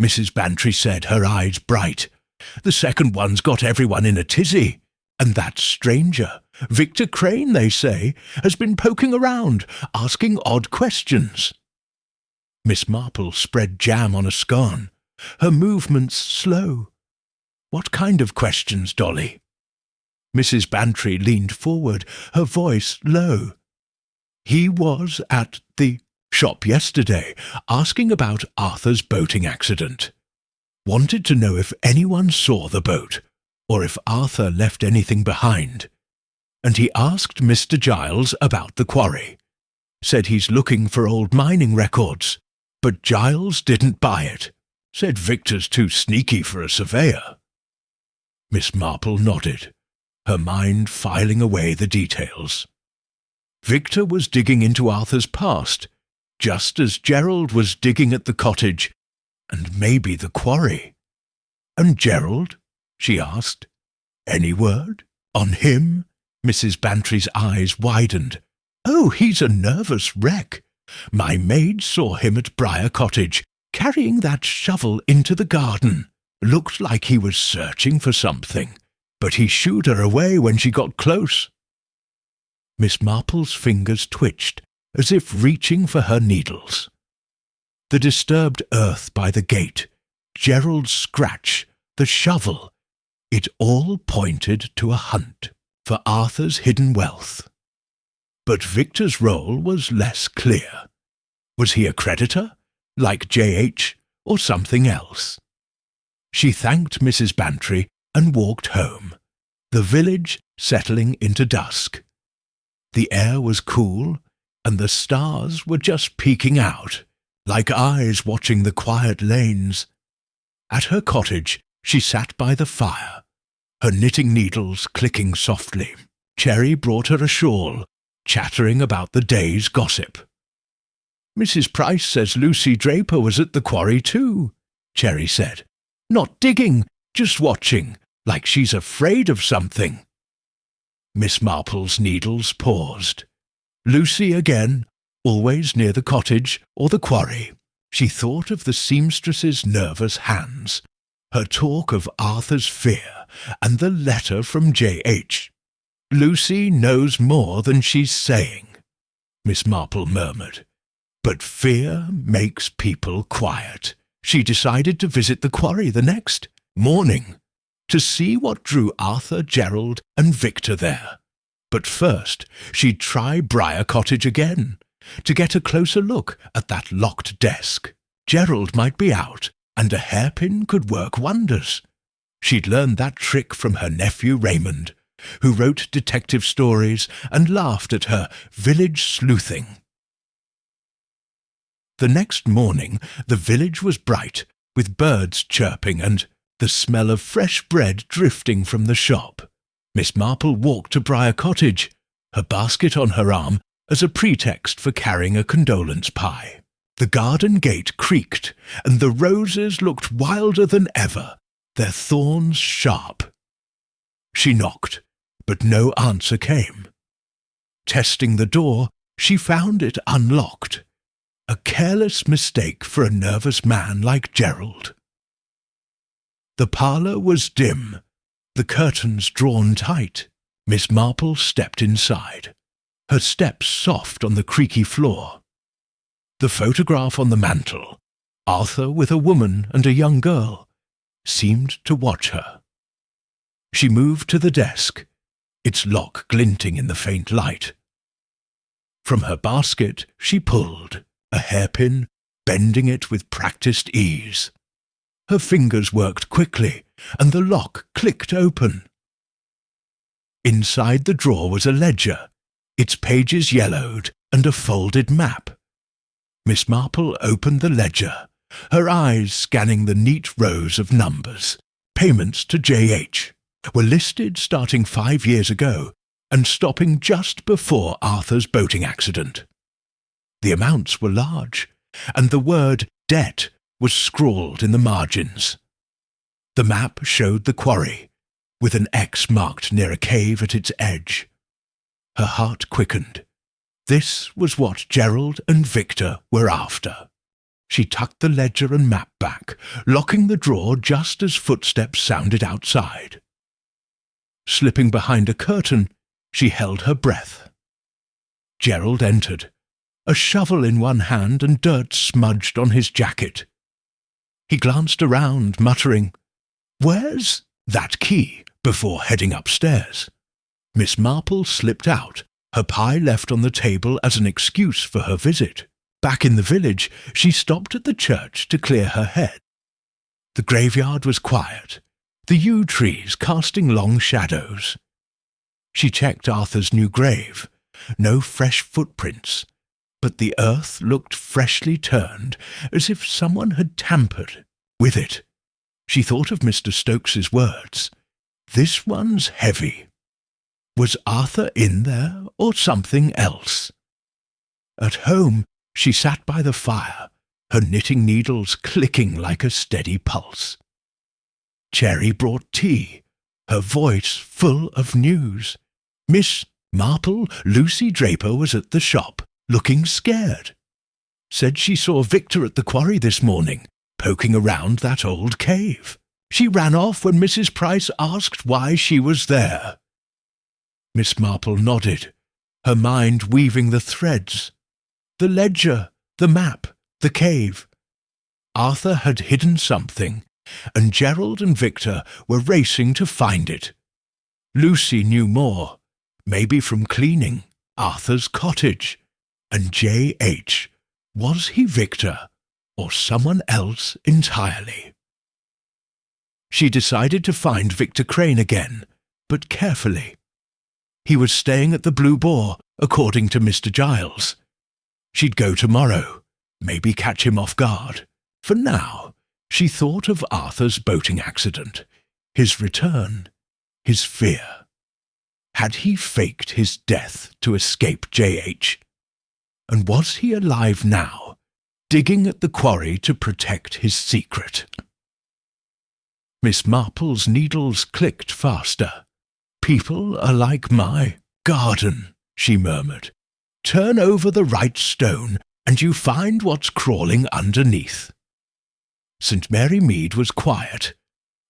Mrs. Bantry said, her eyes bright. "The second one's got everyone in a tizzy. And that stranger, Victor Crane, they say, has been poking around, asking odd questions." Miss Marple spread jam on a scone, her movements slow. "What kind of questions, Dolly?" Mrs. Bantry leaned forward, her voice low. "He was at the shop yesterday, asking about Arthur's boating accident. Wanted to know if anyone saw the boat, or if Arthur left anything behind. And he asked Mr. Giles about the quarry. Said he's looking for old mining records, but Giles didn't buy it. Said Victor's too sneaky for a surveyor." Miss Marple nodded, her mind filing away the details. Victor was digging into Arthur's past, just as Gerald was digging at the cottage, and maybe the quarry. "And Gerald?" she asked. "Any word? On him?" Mrs. Bantry's eyes widened. "Oh, he's a nervous wreck. My maid saw him at Briar Cottage, carrying that shovel into the garden. Looked like he was searching for something, but he shooed her away when she got close." Miss Marple's fingers twitched, as if reaching for her needles. The disturbed earth by the gate, Gerald's scratch, the shovel, it all pointed to a hunt for Arthur's hidden wealth. But Victor's role was less clear. Was he a creditor, like J.H., or something else? She thanked Mrs. Bantry and walked home, the village settling into dusk. The air was cool, and the stars were just peeking out, like eyes watching the quiet lanes. At her cottage she sat by the fire, her knitting needles clicking softly. Cherry brought her a shawl, chattering about the day's gossip. "Mrs. Price says Lucy Draper was at the quarry too," Cherry said. "Not digging, just watching, like she's afraid of something." Miss Marple's needles paused. Lucy again, always near the cottage or the quarry. She thought of the seamstress's nervous hands, her talk of Arthur's fear, and the letter from J.H. "Lucy knows more than she's saying," Miss Marple murmured. "But fear makes people quiet." She decided to visit the quarry the next morning, to see what drew Arthur, Gerald, and Victor there. But first she'd try Briar Cottage again, to get a closer look at that locked desk. Gerald might be out, and a hairpin could work wonders. She'd learned that trick from her nephew Raymond, who wrote detective stories and laughed at her village sleuthing. The next morning the village was bright, with birds chirping and the smell of fresh bread drifting from the shop. Miss Marple walked to Briar Cottage, her basket on her arm as a pretext for carrying a condolence pie. The garden gate creaked, and the roses looked wilder than ever, their thorns sharp. She knocked, but no answer came. Testing the door, she found it unlocked, a careless mistake for a nervous man like Gerald. The parlour was dim, the curtains drawn tight. Miss Marple stepped inside, her steps soft on the creaky floor. The photograph on the mantel, Arthur with a woman and a young girl, seemed to watch her. She moved to the desk, its lock glinting in the faint light. From her basket she pulled a hairpin, bending it with practised ease. Her fingers worked quickly, and the lock clicked open. Inside the drawer was a ledger, its pages yellowed, and a folded map. Miss Marple opened the ledger, her eyes scanning the neat rows of numbers. Payments to J.H. were listed starting 5 years ago and stopping just before Arthur's boating accident. The amounts were large, and the word debt was scrawled in the margins. The map showed the quarry, with an X marked near a cave at its edge. Her heart quickened. This was what Gerald and Victor were after. She tucked the ledger and map back, locking the drawer just as footsteps sounded outside. Slipping behind a curtain, she held her breath. Gerald entered, a shovel in one hand and dirt smudged on his jacket. He glanced around, muttering, "Where's that key?" before heading upstairs. Miss Marple slipped out, her pie left on the table as an excuse for her visit. Back in the village, she stopped at the church to clear her head. The graveyard was quiet, the yew trees casting long shadows. She checked Arthur's new grave. No fresh footprints, but the earth looked freshly turned, as if someone had tampered with it. She thought of Mr. Stokes's words. "This one's heavy." Was Arthur in there, or something else? At home, she sat by the fire, her knitting needles clicking like a steady pulse. Cherry brought tea, her voice full of news. Miss Marple, Lucy Draper, was at the shop, looking scared. Said she saw Victor at the quarry this morning, poking around that old cave. She ran off when Mrs. Price asked why she was there. Miss Marple nodded, her mind weaving the threads. The ledger, the map, the cave. Arthur had hidden something, and Gerald and Victor were racing to find it. Lucy knew more, maybe from cleaning Arthur's cottage. And J.H., was he Victor, or someone else entirely? She decided to find Victor Crane again, but carefully. He was staying at the Blue Boar, according to Mr. Giles. She'd go tomorrow, maybe catch him off guard. For now, she thought of Arthur's boating accident, his return, his fear. Had he faked his death to escape J.H.? And was he alive now, digging at the quarry to protect his secret? Miss Marple's needles clicked faster. "People are like my garden," she murmured. "Turn over the right stone, and you find what's crawling underneath." St. Mary Mead was quiet,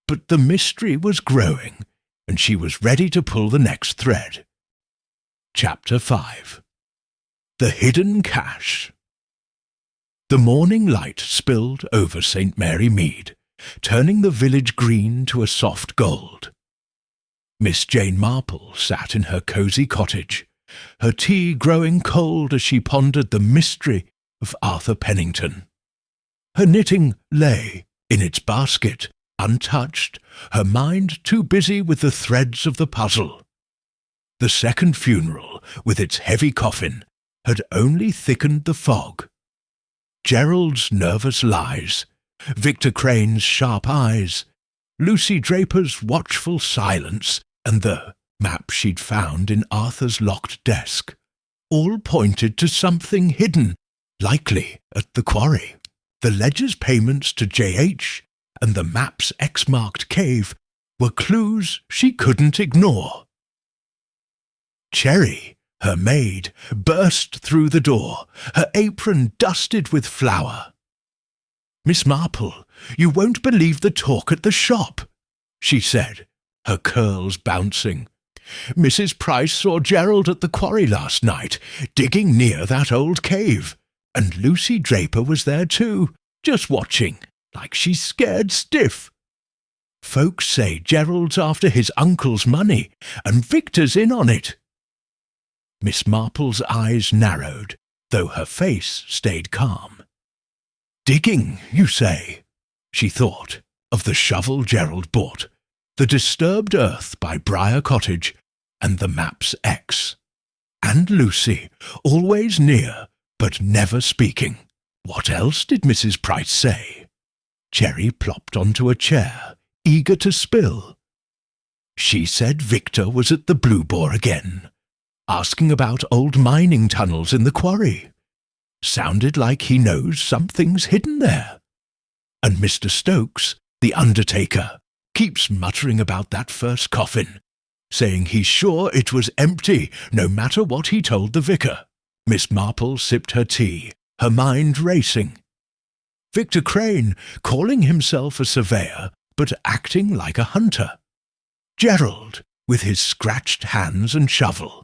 but the mystery was growing, and she was ready to pull the next thread. Chapter 5. The Hidden Cache. The morning light spilled over St. Mary Mead, turning the village green to a soft gold. Miss Jane Marple sat in her cosy cottage, her tea growing cold as she pondered the mystery of Arthur Pennington. Her knitting lay in its basket, untouched, her mind too busy with the threads of the puzzle. The second funeral, with its heavy coffin, had only thickened the fog. Gerald's nervous lies, Victor Crane's sharp eyes, Lucy Draper's watchful silence, and the map she'd found in Arthur's locked desk, all pointed to something hidden Likely at the quarry. The ledger's payments to J.H. and the map's X-marked cave were clues she couldn't ignore. Cherry, her maid, burst through the door, her apron dusted with flour. "Miss Marple, you won't believe the talk at the shop," she said, her curls bouncing. "Mrs. Price saw Gerald at the quarry last night, digging near that old cave, and Lucy Draper was there too, just watching, like she's scared stiff. Folks say Gerald's after his uncle's money, and Victor's in on it." Miss Marple's eyes narrowed, though her face stayed calm. "Digging, you say?" she thought, of the shovel Gerald bought, the disturbed earth by Briar Cottage, and the map's X. And Lucy, always near, but never speaking. What else did Mrs. Price say? Cherry plopped onto a chair, eager to spill. She said Victor was at the Blue Boar again, asking about old mining tunnels in the quarry. Sounded like he knows something's hidden there. And Mr. Stokes, the undertaker, keeps muttering about that first coffin, saying he's sure it was empty, no matter what he told the vicar. Miss Marple sipped her tea, her mind racing. Victor Crane, calling himself a surveyor, but acting like a hunter. Gerald, with his scratched hands and shovel.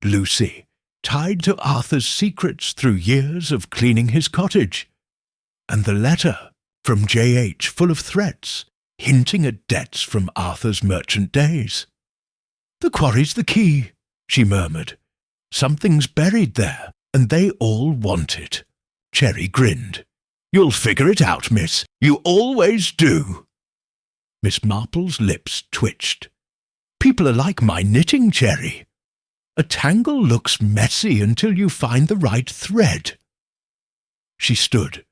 Lucy, tied to Arthur's secrets through years of cleaning his cottage. And the letter from J.H. full of threats, hinting at debts from Arthur's merchant days. "The quarry's the key," she murmured. "Something's buried there, and they all want it." Cherry grinned. "You'll figure it out, miss. You always do." Miss Marple's lips twitched. "People are like my knitting, Cherry. A tangle looks messy until you find the right thread." She stood,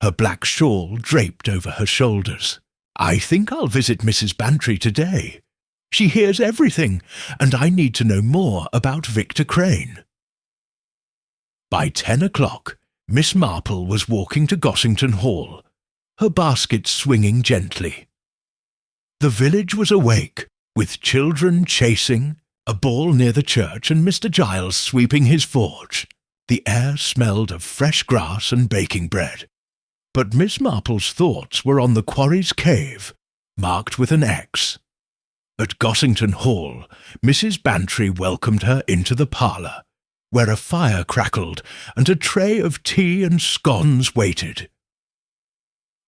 her black shawl draped over her shoulders. "I think I'll visit Mrs. Bantry today. She hears everything, and I need to know more about Victor Crane." By 10 o'clock, Miss Marple was walking to Gossington Hall, her basket swinging gently. The village was awake, with children chasing, a ball near the church, and Mr. Giles sweeping his forge. The air smelled of fresh grass and baking bread. But Miss Marple's thoughts were on the quarry's cave, marked with an X. At Gossington Hall, Mrs. Bantry welcomed her into the parlour, where a fire crackled and a tray of tea and scones waited.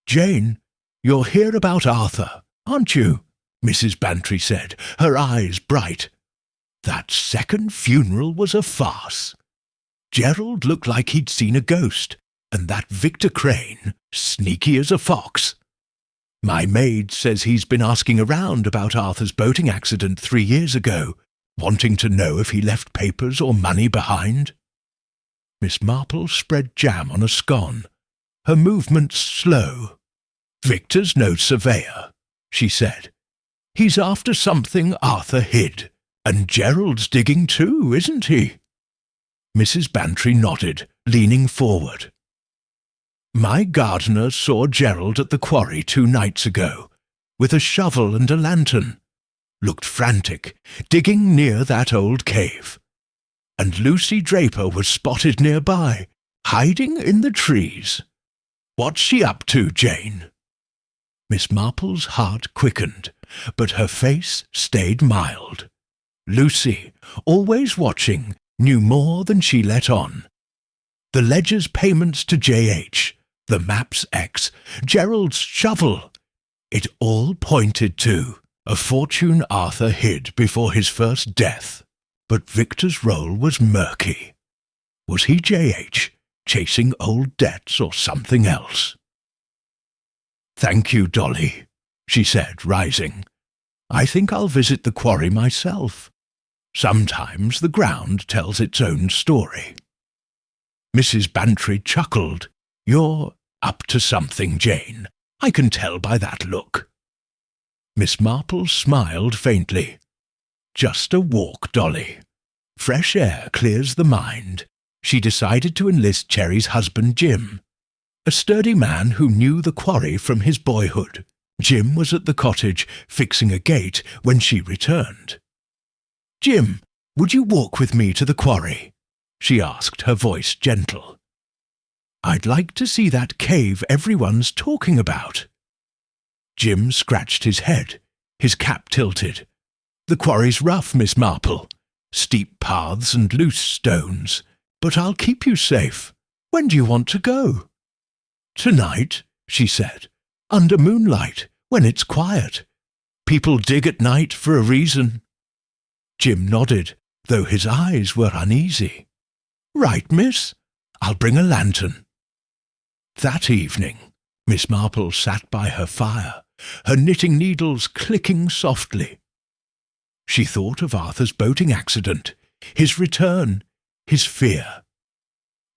"Jane, you're here about Arthur, aren't you?" Mrs. Bantry said, her eyes bright. That second funeral was a farce. Gerald looked like he'd seen a ghost, and that Victor Crane, sneaky as a fox. My maid says he's been asking around about Arthur's boating accident 3 years ago, wanting to know if he left papers or money behind. Miss Marple spread jam on a scone, her movements slow. "Victor's no surveyor," she said. "He's after something Arthur hid, and Gerald's digging too, isn't he?" Mrs. Bantry nodded, leaning forward. "My gardener saw Gerald at the quarry 2 nights ago, with a shovel and a lantern. Looked frantic, digging near that old cave. And Lucy Draper was spotted nearby, hiding in the trees. What's she up to, Jane?" Miss Marple's heart quickened, but her face stayed mild. Lucy, always watching, knew more than she let on. The ledger's payments to J.H., the map's X, Gerald's shovel. It all pointed to a fortune Arthur hid before his first death. But Victor's role was murky. Was he J.H., chasing old debts or something else? "Thank you, Dolly," she said, rising. "I think I'll visit the quarry myself. Sometimes the ground tells its own story." Mrs. Bantry chuckled. "You're up to something, Jane. I can tell by that look." Miss Marple smiled faintly. "Just a walk, Dolly. Fresh air clears the mind. she decided to enlist Cherry's husband Jim, a sturdy man who knew the quarry from his boyhood. Jim was at the cottage fixing a gate when she returned. "Jim, would you walk with me to the quarry?" she asked, her voice gentle. "I'd like to see that cave everyone's talking about." Jim scratched his head, his cap tilted. "The quarry's rough, Miss Marple. Steep paths and loose stones. But I'll keep you safe. When do you want to go?" "Tonight," she said, "under moonlight, when it's quiet. People dig at night for a reason." Jim nodded, though his eyes were uneasy. "Right, miss. I'll bring a lantern." That evening, Miss Marple sat by her fire, her knitting needles clicking softly. She thought of Arthur's boating accident, his return, his fear.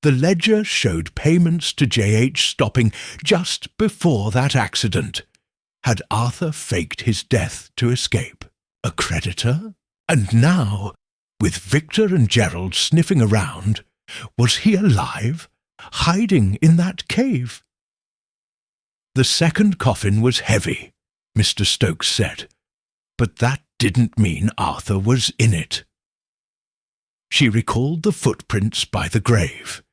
The ledger showed payments to J.H. stopping just before that accident. Had Arthur faked his death to escape? A creditor? And now, with Victor and Gerald sniffing around, was he alive, hiding in that cave? The second coffin was heavy, Mr. Stokes said, but that didn't mean Arthur was in it. She recalled the footprints by the grave,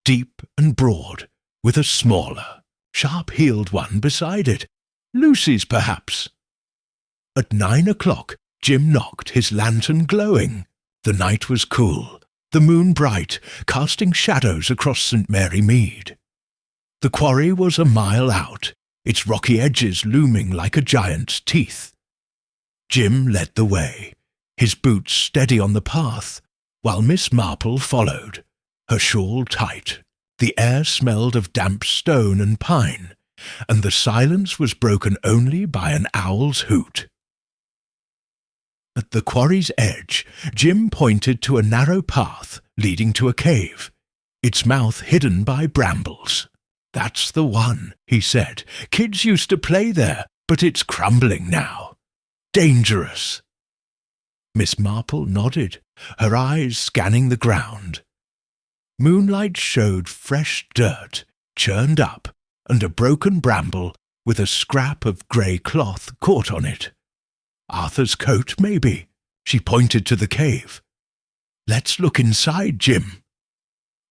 deep and broad, with a smaller, sharp-heeled one beside it. Lucy's, perhaps. At 9 o'clock, Jim knocked, his lantern glowing. The night was cool, the moon bright, casting shadows across St. Mary Mead. The quarry was a mile out, its rocky edges looming like a giant's teeth. Jim led the way, his boots steady on the path, while Miss Marple followed, her shawl tight. The air smelled of damp stone and pine, and the silence was broken only by an owl's hoot. At the quarry's edge, Jim pointed to a narrow path leading to a cave, its mouth hidden by brambles. "That's the one," he said. "Kids used to play there, but it's crumbling now. Dangerous." Miss Marple nodded, her eyes scanning the ground. Moonlight showed fresh dirt, churned up, and a broken bramble with a scrap of grey cloth caught on it. Arthur's coat, maybe. She pointed to the cave. "Let's look inside, Jim."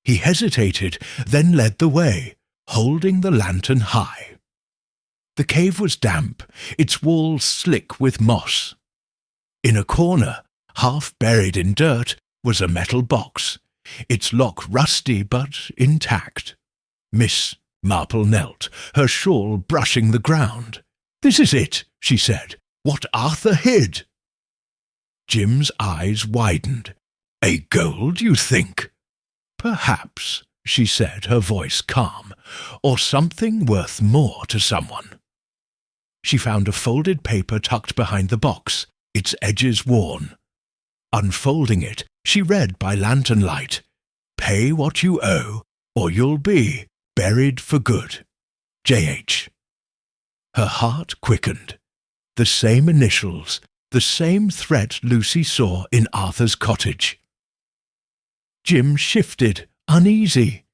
He hesitated, then led the way, holding the lantern high. The cave was damp, its walls slick with moss. In a corner, half buried in dirt, was a metal box, its lock rusty but intact. Miss Marple knelt, her shawl brushing the ground. "This is it," she said. "What Arthur hid." Jim's eyes widened. "A gold, you think?" "Perhaps," she said, her voice calm, "or something worth more to someone." She found a folded paper tucked behind the box, its edges worn. Unfolding it, she read by lantern light, "Pay what you owe, or you'll be buried for good. J.H." Her heart quickened. The same initials, the same threat Lucy saw in Arthur's cottage. Jim shifted, uneasy.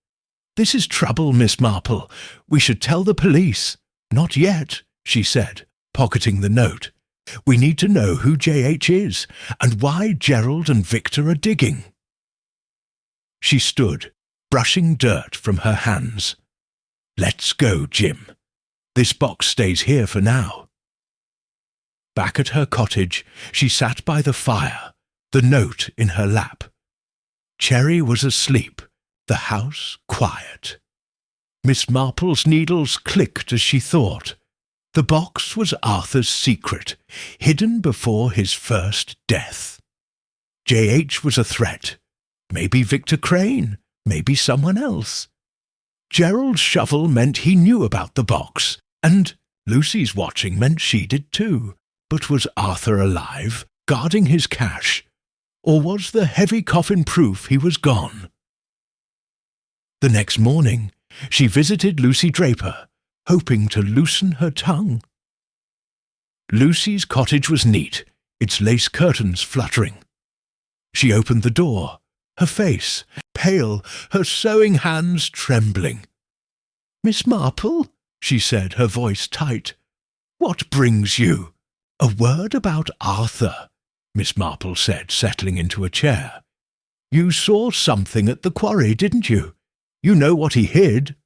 "This is trouble, Miss Marple. We should tell the police." "Not yet," she said, pocketing the note. "We need to know who J.H. is, and why Gerald and Victor are digging." She stood, brushing dirt from her hands. "Let's go, Jim. This box stays here for now." Back at her cottage, she sat by the fire, the note in her lap. Cherry was asleep, the house quiet. Miss Marple's needles clicked as she thought. The box was Arthur's secret, hidden before his first death. J.H. was a threat. Maybe Victor Crane, maybe someone else. Gerald's shovel meant he knew about the box, and Lucy's watching meant she did too. But was Arthur alive, guarding his cash, or was the heavy coffin proof he was gone? The next morning, she visited Lucy Draper, hoping to loosen her tongue. Lucy's cottage was neat, its lace curtains fluttering. She opened the door, her face pale, her sewing hands trembling. "Miss Marple," she said, her voice tight, "what brings you?" "A word about Arthur," Miss Marple said, settling into a chair. "You saw something at the quarry, didn't you? You know what he hid."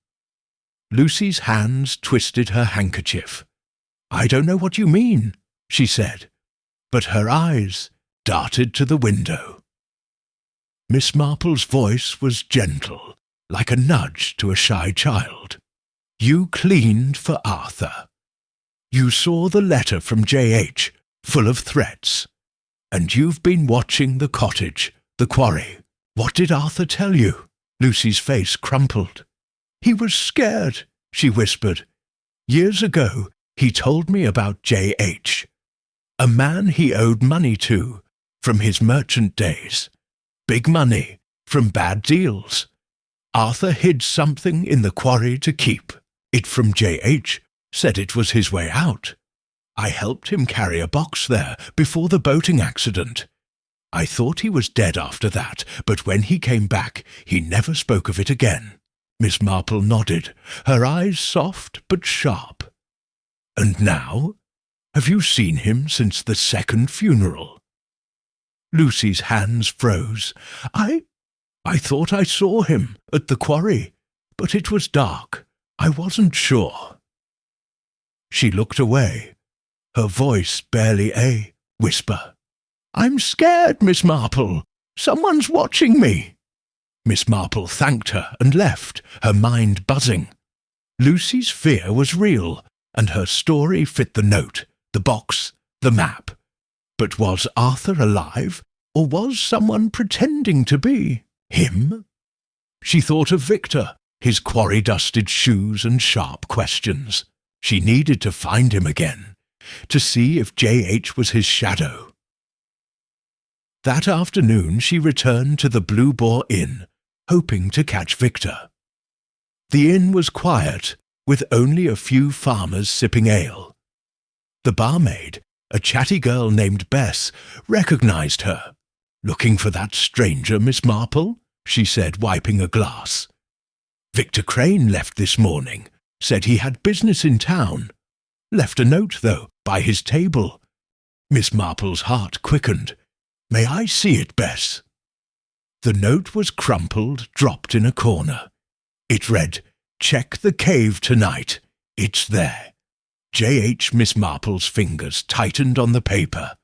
Lucy's hands twisted her handkerchief. "I don't know what you mean," she said, but her eyes darted to the window. Miss Marple's voice was gentle, like a nudge to a shy child. "You cleaned for Arthur. You saw the letter from J.H., full of threats. And you've been watching the cottage, the quarry. What did Arthur tell you?" Lucy's face crumpled. "He was scared," she whispered. "Years ago, he told me about J.H., a man he owed money to from his merchant days. Big money from bad deals. Arthur hid something in the quarry to keep it from J.H., said it was his way out. I helped him carry a box there before the boating accident. I thought he was dead after that, but when he came back, he never spoke of it again." Miss Marple nodded, her eyes soft but sharp. "And now? Have you seen him since the second funeral?" Lucy's hands froze. I thought I saw him at the quarry, but it was dark. I wasn't sure." She looked away, her voice barely a whisper. "I'm scared, Miss Marple. Someone's watching me." Miss Marple thanked her and left, her mind buzzing. Lucy's fear was real, and her story fit the note, the box, the map. But was Arthur alive, or was someone pretending to be him? She thought of Victor, his quarry-dusted shoes and sharp questions. She needed to find him again, to see if J.H. was his shadow. That afternoon she returned to the Blue Boar Inn, hoping to catch Victor. The inn was quiet, with only a few farmers sipping ale. The barmaid, a chatty girl named Bess, recognized her. "Looking for that stranger, Miss Marple?" she said, wiping a glass. "Victor Crane left this morning, said he had business in town. Left a note, though, by his table." Miss Marple's heart quickened. "May I see it, Bess?" The note was crumpled, dropped in a corner. It read, "Check the cave tonight. It's there." J.H. Miss Marple's fingers tightened on the paper.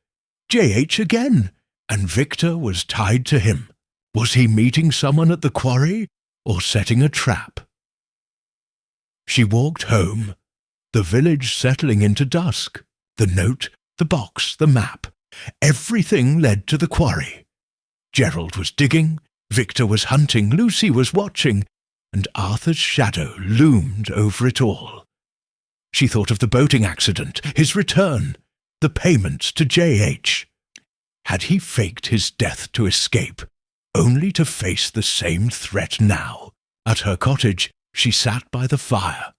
J.H. again, and Victor was tied to him. Was he meeting someone at the quarry, or setting a trap? She walked home, the village settling into dusk. The note, the box, the map, everything led to the quarry. Gerald was digging, Victor was hunting, Lucy was watching, and Arthur's shadow loomed over it all. She thought of the boating accident, his return, the payments to J.H. Had he faked his death to escape, only to face the same threat now? At her cottage, she sat by the fire,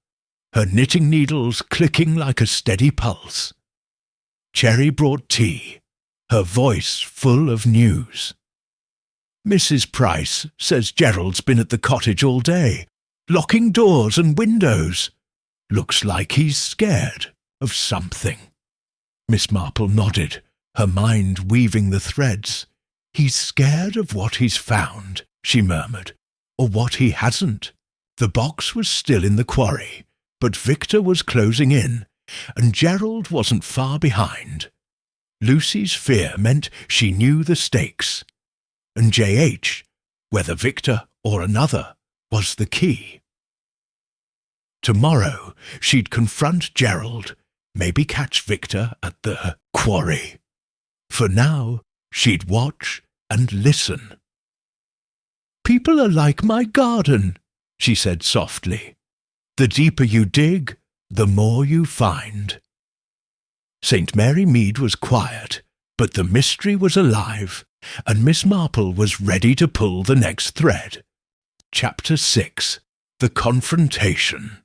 her knitting needles clicking like a steady pulse. Cherry brought tea, her voice full of news. "Mrs. Price says Gerald's been at the cottage all day, locking doors and windows. Looks like he's scared of something." Miss Marple nodded, her mind weaving the threads. "He's scared of what he's found," she murmured, "or what he hasn't." The box was still in the quarry, but Victor was closing in, and Gerald wasn't far behind. Lucy's fear meant she knew the stakes, and J.H., whether Victor or another, was the key. Tomorrow she'd confront Gerald, maybe catch Victor at the quarry. For now, she'd watch and listen. "People are like my garden," she said softly. "The deeper you dig, the more you find." St. Mary Mead was quiet, but the mystery was alive, and Miss Marple was ready to pull the next thread. Chapter 6. The Confrontation.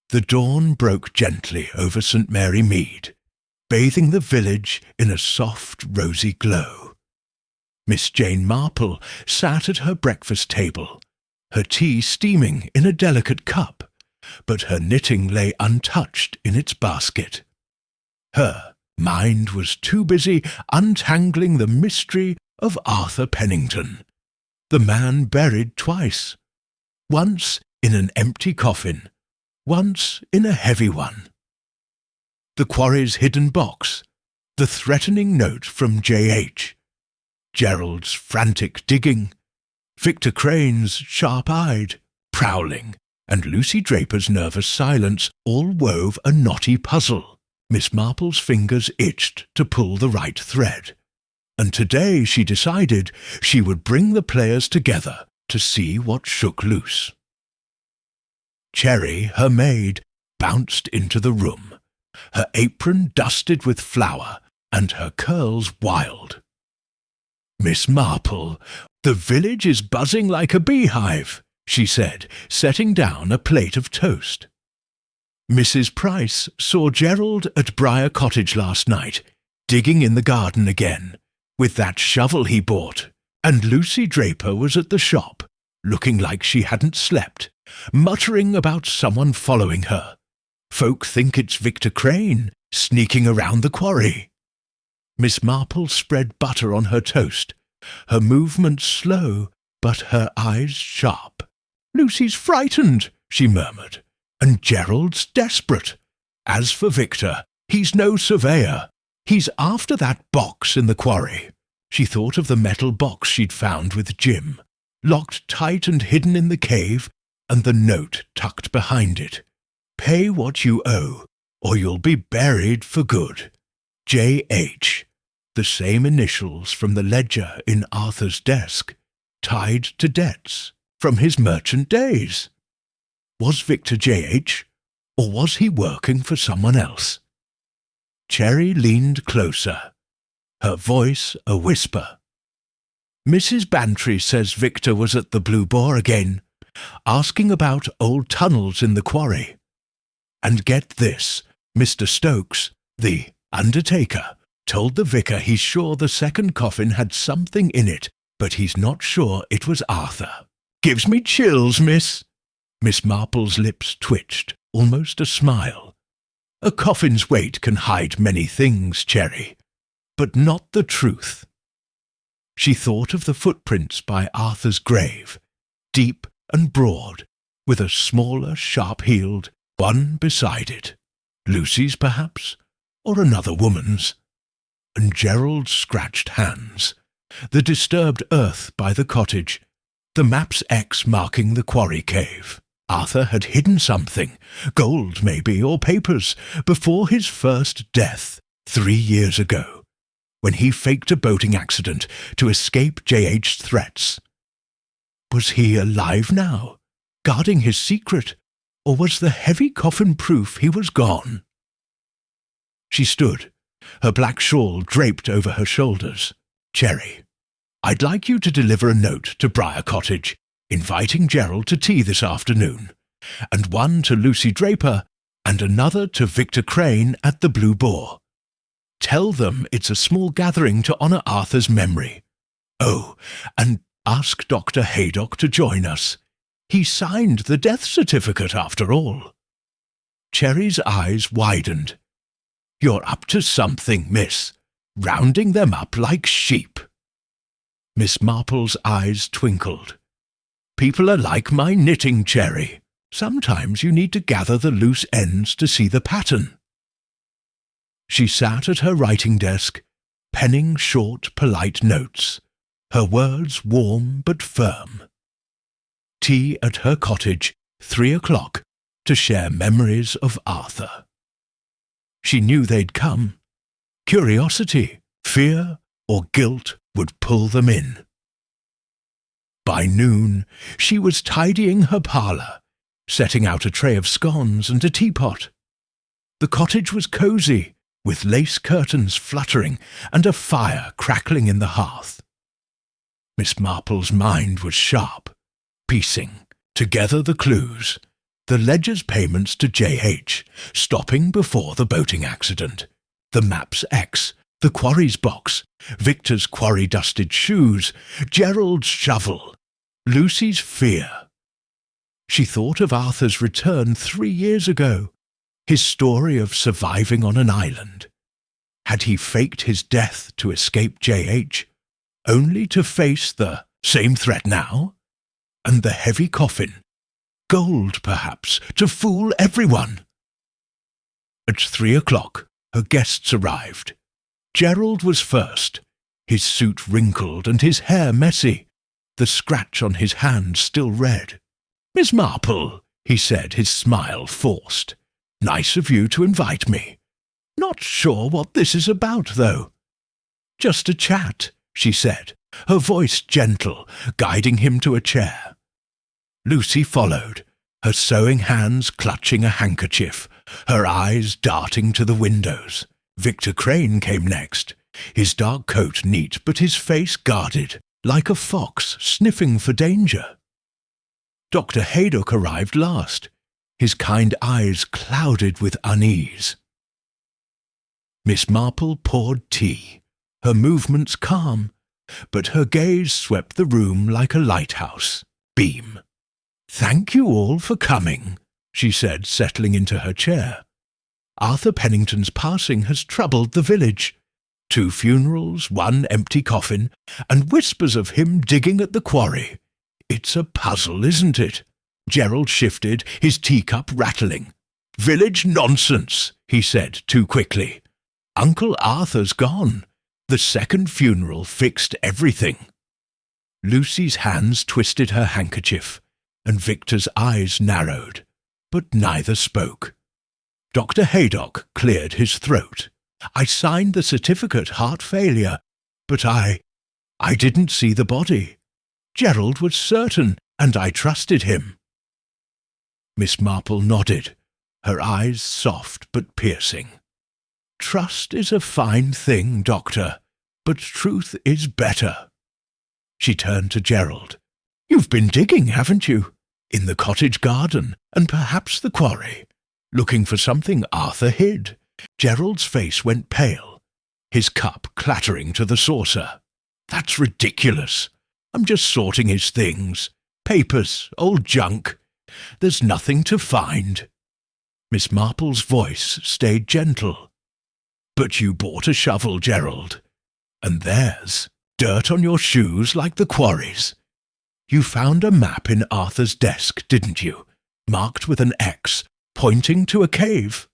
The dawn broke gently over St. Mary Mead, bathing the village in a soft, rosy glow. Miss Jane Marple sat at her breakfast table, her tea steaming in a delicate cup, but her knitting lay untouched in its basket. Her mind was too busy untangling the mystery of Arthur Pennington, the man buried twice, once in an empty coffin, once in a heavy one. The quarry's hidden box, the threatening note from J.H., Gerald's frantic digging, Victor Crane's sharp-eyed prowling, and Lucy Draper's nervous silence all wove a knotty puzzle. Miss Marple's fingers itched to pull the right thread, and today she decided she would bring the players together to see what shook loose. Cherry, her maid, bounced into the room, her apron dusted with flour and her curls wild. "Miss Marple, the village is buzzing like a beehive," she said, setting down a plate of toast. "Mrs. Price saw Gerald at Briar Cottage last night, digging in the garden again, with that shovel he bought, and Lucy Draper was at the shop, looking like she hadn't slept, muttering about someone following her. Folk think it's Victor Crane, sneaking around the quarry." Miss Marple spread butter on her toast, her movements slow, but her eyes sharp. "Lucy's frightened," she murmured, "and Gerald's desperate. As for Victor, he's no surveyor. He's after that box in the quarry." She thought of the metal box she'd found with Jim, locked tight and hidden in the cave, and the note tucked behind it. "Pay what you owe, or you'll be buried for good. J.H., the same initials from the ledger in Arthur's desk, tied to debts from his merchant days. Was Victor J.H., or was he working for someone else? Cherry leaned closer, her voice a whisper. "Mrs. Bantry says Victor was at the Blue Boar again, asking about old tunnels in the quarry. And get this, Mr. Stokes, the undertaker, told the vicar he's sure the second coffin had something in it, but he's not sure it was Arthur. Gives me chills, miss." Miss Marple's lips twitched, almost a smile. "A coffin's weight can hide many things, Cherry, but not the truth." She thought of the footprints by Arthur's grave, deep and broad, with a smaller, sharp-heeled one beside it. Lucy's, perhaps, or another woman's. And Gerald's scratched hands, the disturbed earth by the cottage, the map's X marking the quarry cave. Arthur had hidden something, gold maybe, or papers, before his first death 3 years ago, when he faked a boating accident to escape J.H.'s threats. Was he alive now, guarding his secret, or was the heavy coffin proof he was gone? She stood, her black shawl draped over her shoulders. "Cherry, I'd like you to deliver a note to Briar Cottage, inviting Gerald to tea this afternoon, and one to Lucy Draper, and another to Victor Crane at the Blue Boar. Tell them it's a small gathering to honour Arthur's memory. Oh, and ask Dr. Haydock to join us. He signed the death certificate, after all." Cherry's eyes widened. "You're up to something, miss, rounding them up like sheep." Miss Marple's eyes twinkled. "People are like my knitting, Cherry. Sometimes you need to gather the loose ends to see the pattern." She sat at her writing desk, penning short, polite notes, her words warm but firm. Tea at her cottage, 3 o'clock, to share memories of Arthur. She knew they'd come. Curiosity, fear, or guilt would pull them in. By noon, she was tidying her parlour, setting out a tray of scones and a teapot. The cottage was cosy, with lace curtains fluttering and a fire crackling in the hearth. Miss Marple's mind was sharp, piecing together the clues, the ledger's payments to J.H., stopping before the boating accident, the map's X, The quarry's box, Victor's quarry-dusted shoes, Gerald's shovel, Lucy's fear. She thought of Arthur's return 3 years ago, his story of surviving on an island. Had he faked his death to escape J.H., only to face the same threat now? And the heavy coffin, gold perhaps, to fool everyone. At 3 o'clock, her guests arrived. Gerald was first, his suit wrinkled and his hair messy, the scratch on his hand still red. "Miss Marple," he said, his smile forced. "Nice of you to invite me. Not sure what this is about, though." "Just a chat," she said, her voice gentle, guiding him to a chair. Lucy followed, her sewing hands clutching a handkerchief, her eyes darting to the windows. Victor Crane came next, his dark coat neat but his face guarded, like a fox sniffing for danger. Dr. Haydock arrived last, his kind eyes clouded with unease. Miss Marple poured tea, her movements calm, but her gaze swept the room like a lighthouse beam. "Thank you all for coming," she said, settling into her chair. "Arthur Pennington's passing has troubled the village. 2 funerals, 1 empty coffin, and whispers of him digging at the quarry. It's a puzzle, isn't it?" Gerald shifted, his teacup rattling. "Village nonsense," he said too quickly. "Uncle Arthur's gone. The 2nd funeral fixed everything." Lucy's hands twisted her handkerchief, and Victor's eyes narrowed, but neither spoke. Dr. Haydock cleared his throat. "I signed the certificate, heart failure, but I didn't see the body. Gerald was certain, and I trusted him." Miss Marple nodded, her eyes soft but piercing. "Trust is a fine thing, Doctor, but truth is better." She turned to Gerald. "You've been digging, haven't you? In the cottage garden, and perhaps the quarry, looking for something Arthur hid." Gerald's face went pale, his cup clattering to the saucer. "That's ridiculous. I'm just sorting his things. Papers, old junk. There's nothing to find." Miss Marple's voice stayed gentle. "But you bought a shovel, Gerald. And there's dirt on your shoes like the quarry's. You found a map in Arthur's desk, didn't you? Marked with an X, pointing to a cave."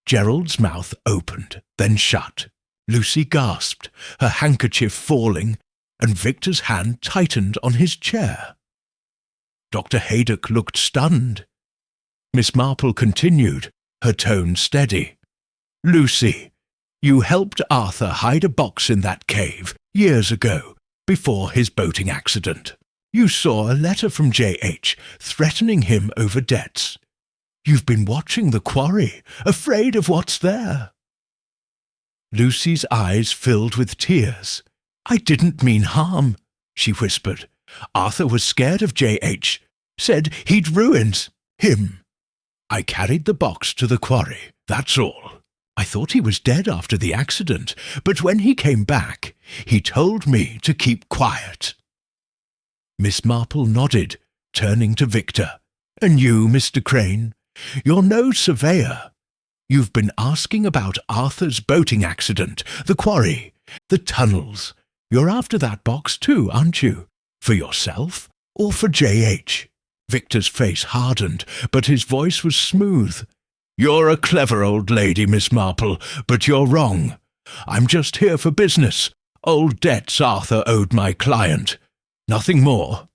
Gerald's mouth opened, then shut. Lucy gasped, her handkerchief falling, and Victor's hand tightened on his chair. Dr. Haydock looked stunned. Miss Marple continued, her tone steady. "Lucy, you helped Arthur hide a box in that cave years ago, before his boating accident. You saw a letter from J.H. threatening him over debts. You've been watching the quarry, afraid of what's there." Lucy's eyes filled with tears. "I didn't mean harm," she whispered. "Arthur was scared of J.H., said he'd ruin him. I carried the box to the quarry, that's all. I thought he was dead after the accident, but when he came back, he told me to keep quiet." Miss Marple nodded, turning to Victor. "And you, Mr. Crane? You're no surveyor. You've been asking about Arthur's boating accident, the quarry, the tunnels. You're after that box too, aren't you? For yourself or for J.H.? Victor's face hardened, but his voice was smooth. "You're a clever old lady, Miss Marple, but you're wrong. I'm just here for business. Old debts Arthur owed my client. Nothing more."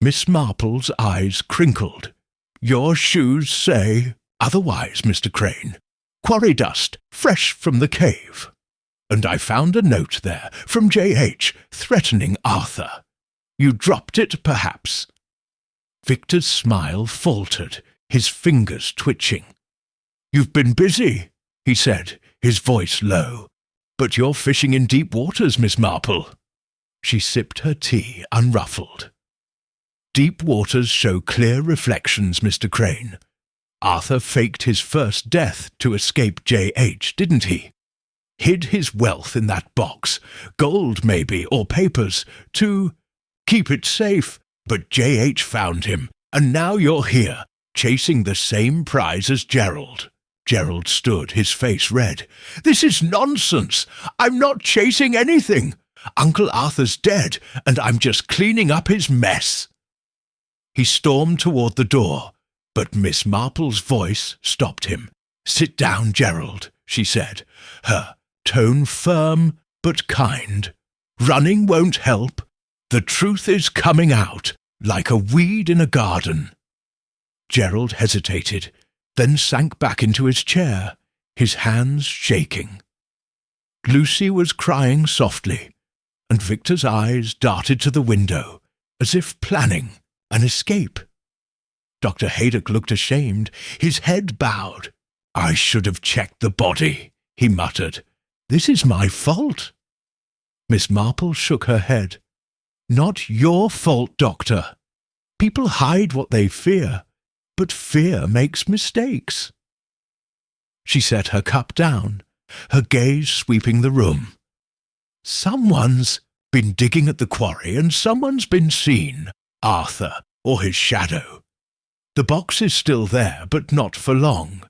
Miss Marple's eyes crinkled. "Your shoes say otherwise, Mr. Crane. Quarry dust, fresh from the cave. And I found a note there from J.H. threatening Arthur. You dropped it, perhaps?" Victor's smile faltered, his fingers twitching. "You've been busy," he said, his voice low. "But you're fishing in deep waters, Miss Marple." She sipped her tea, unruffled. "Deep waters show clear reflections, Mr. Crane. Arthur faked his first death to escape J.H., didn't he? hid his wealth in that box, gold maybe, or papers, to keep it safe. But J.H. found him, and now you're here, chasing the same prize as Gerald." Gerald stood, his face red. "This is nonsense. I'm not chasing anything. Uncle Arthur's dead, and I'm just cleaning up his mess." He stormed toward the door, but Miss Marple's voice stopped him. "Sit down, Gerald," she said, her tone firm but kind. "Running won't help. The truth is coming out, like a weed in a garden." Gerald hesitated, then sank back into his chair, his hands shaking. Lucy was crying softly, and Victor's eyes darted to the window, as if planning an escape. Dr. Haydock looked ashamed, his head bowed. "I should have checked the body," he muttered. "This is my fault." Miss Marple shook her head. "Not your fault, Doctor. People hide what they fear, but fear makes mistakes." She set her cup down, her gaze sweeping the room. "Someone's been digging at the quarry, and someone's been seen, Arthur, or his shadow. The box is still there, but not for long.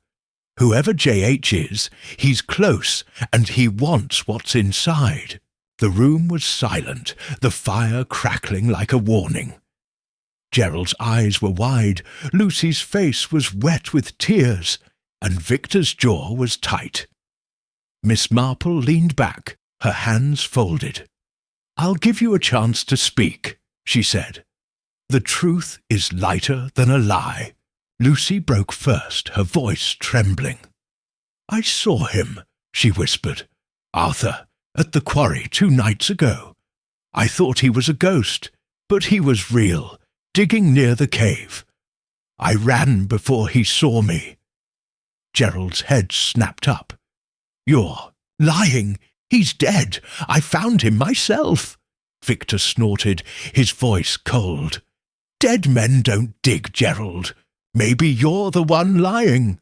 Whoever J.H. is, he's close, and he wants what's inside." The room was silent, the fire crackling like a warning. Gerald's eyes were wide, Lucy's face was wet with tears, and Victor's jaw was tight. Miss Marple leaned back, her hands folded. "I'll give you a chance to speak," she said. "The truth is lighter than a lie." Lucy broke first, her voice trembling. "I saw him," she whispered. "Arthur, at the quarry 2 nights ago. I thought he was a ghost, but he was real, digging near the cave. I ran before he saw me." Gerald's head snapped up. "You're lying. He's dead. I found him myself." Victor snorted, his voice cold. "Dead men don't dig, Gerald. Maybe you're the one lying."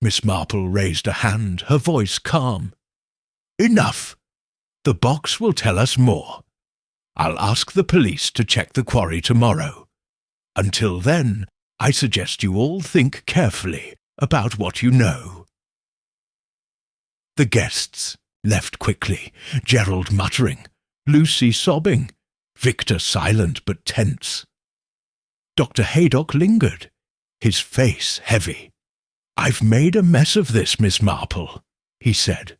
Miss Marple raised a hand, her voice calm. "Enough. The box will tell us more. I'll ask the police to check the quarry tomorrow. Until then, I suggest you all think carefully about what you know." The guests left quickly, Gerald muttering, Lucy sobbing, Victor silent but tense. Dr. Haydock lingered, his face heavy. "I've made a mess of this, Miss Marple," he said.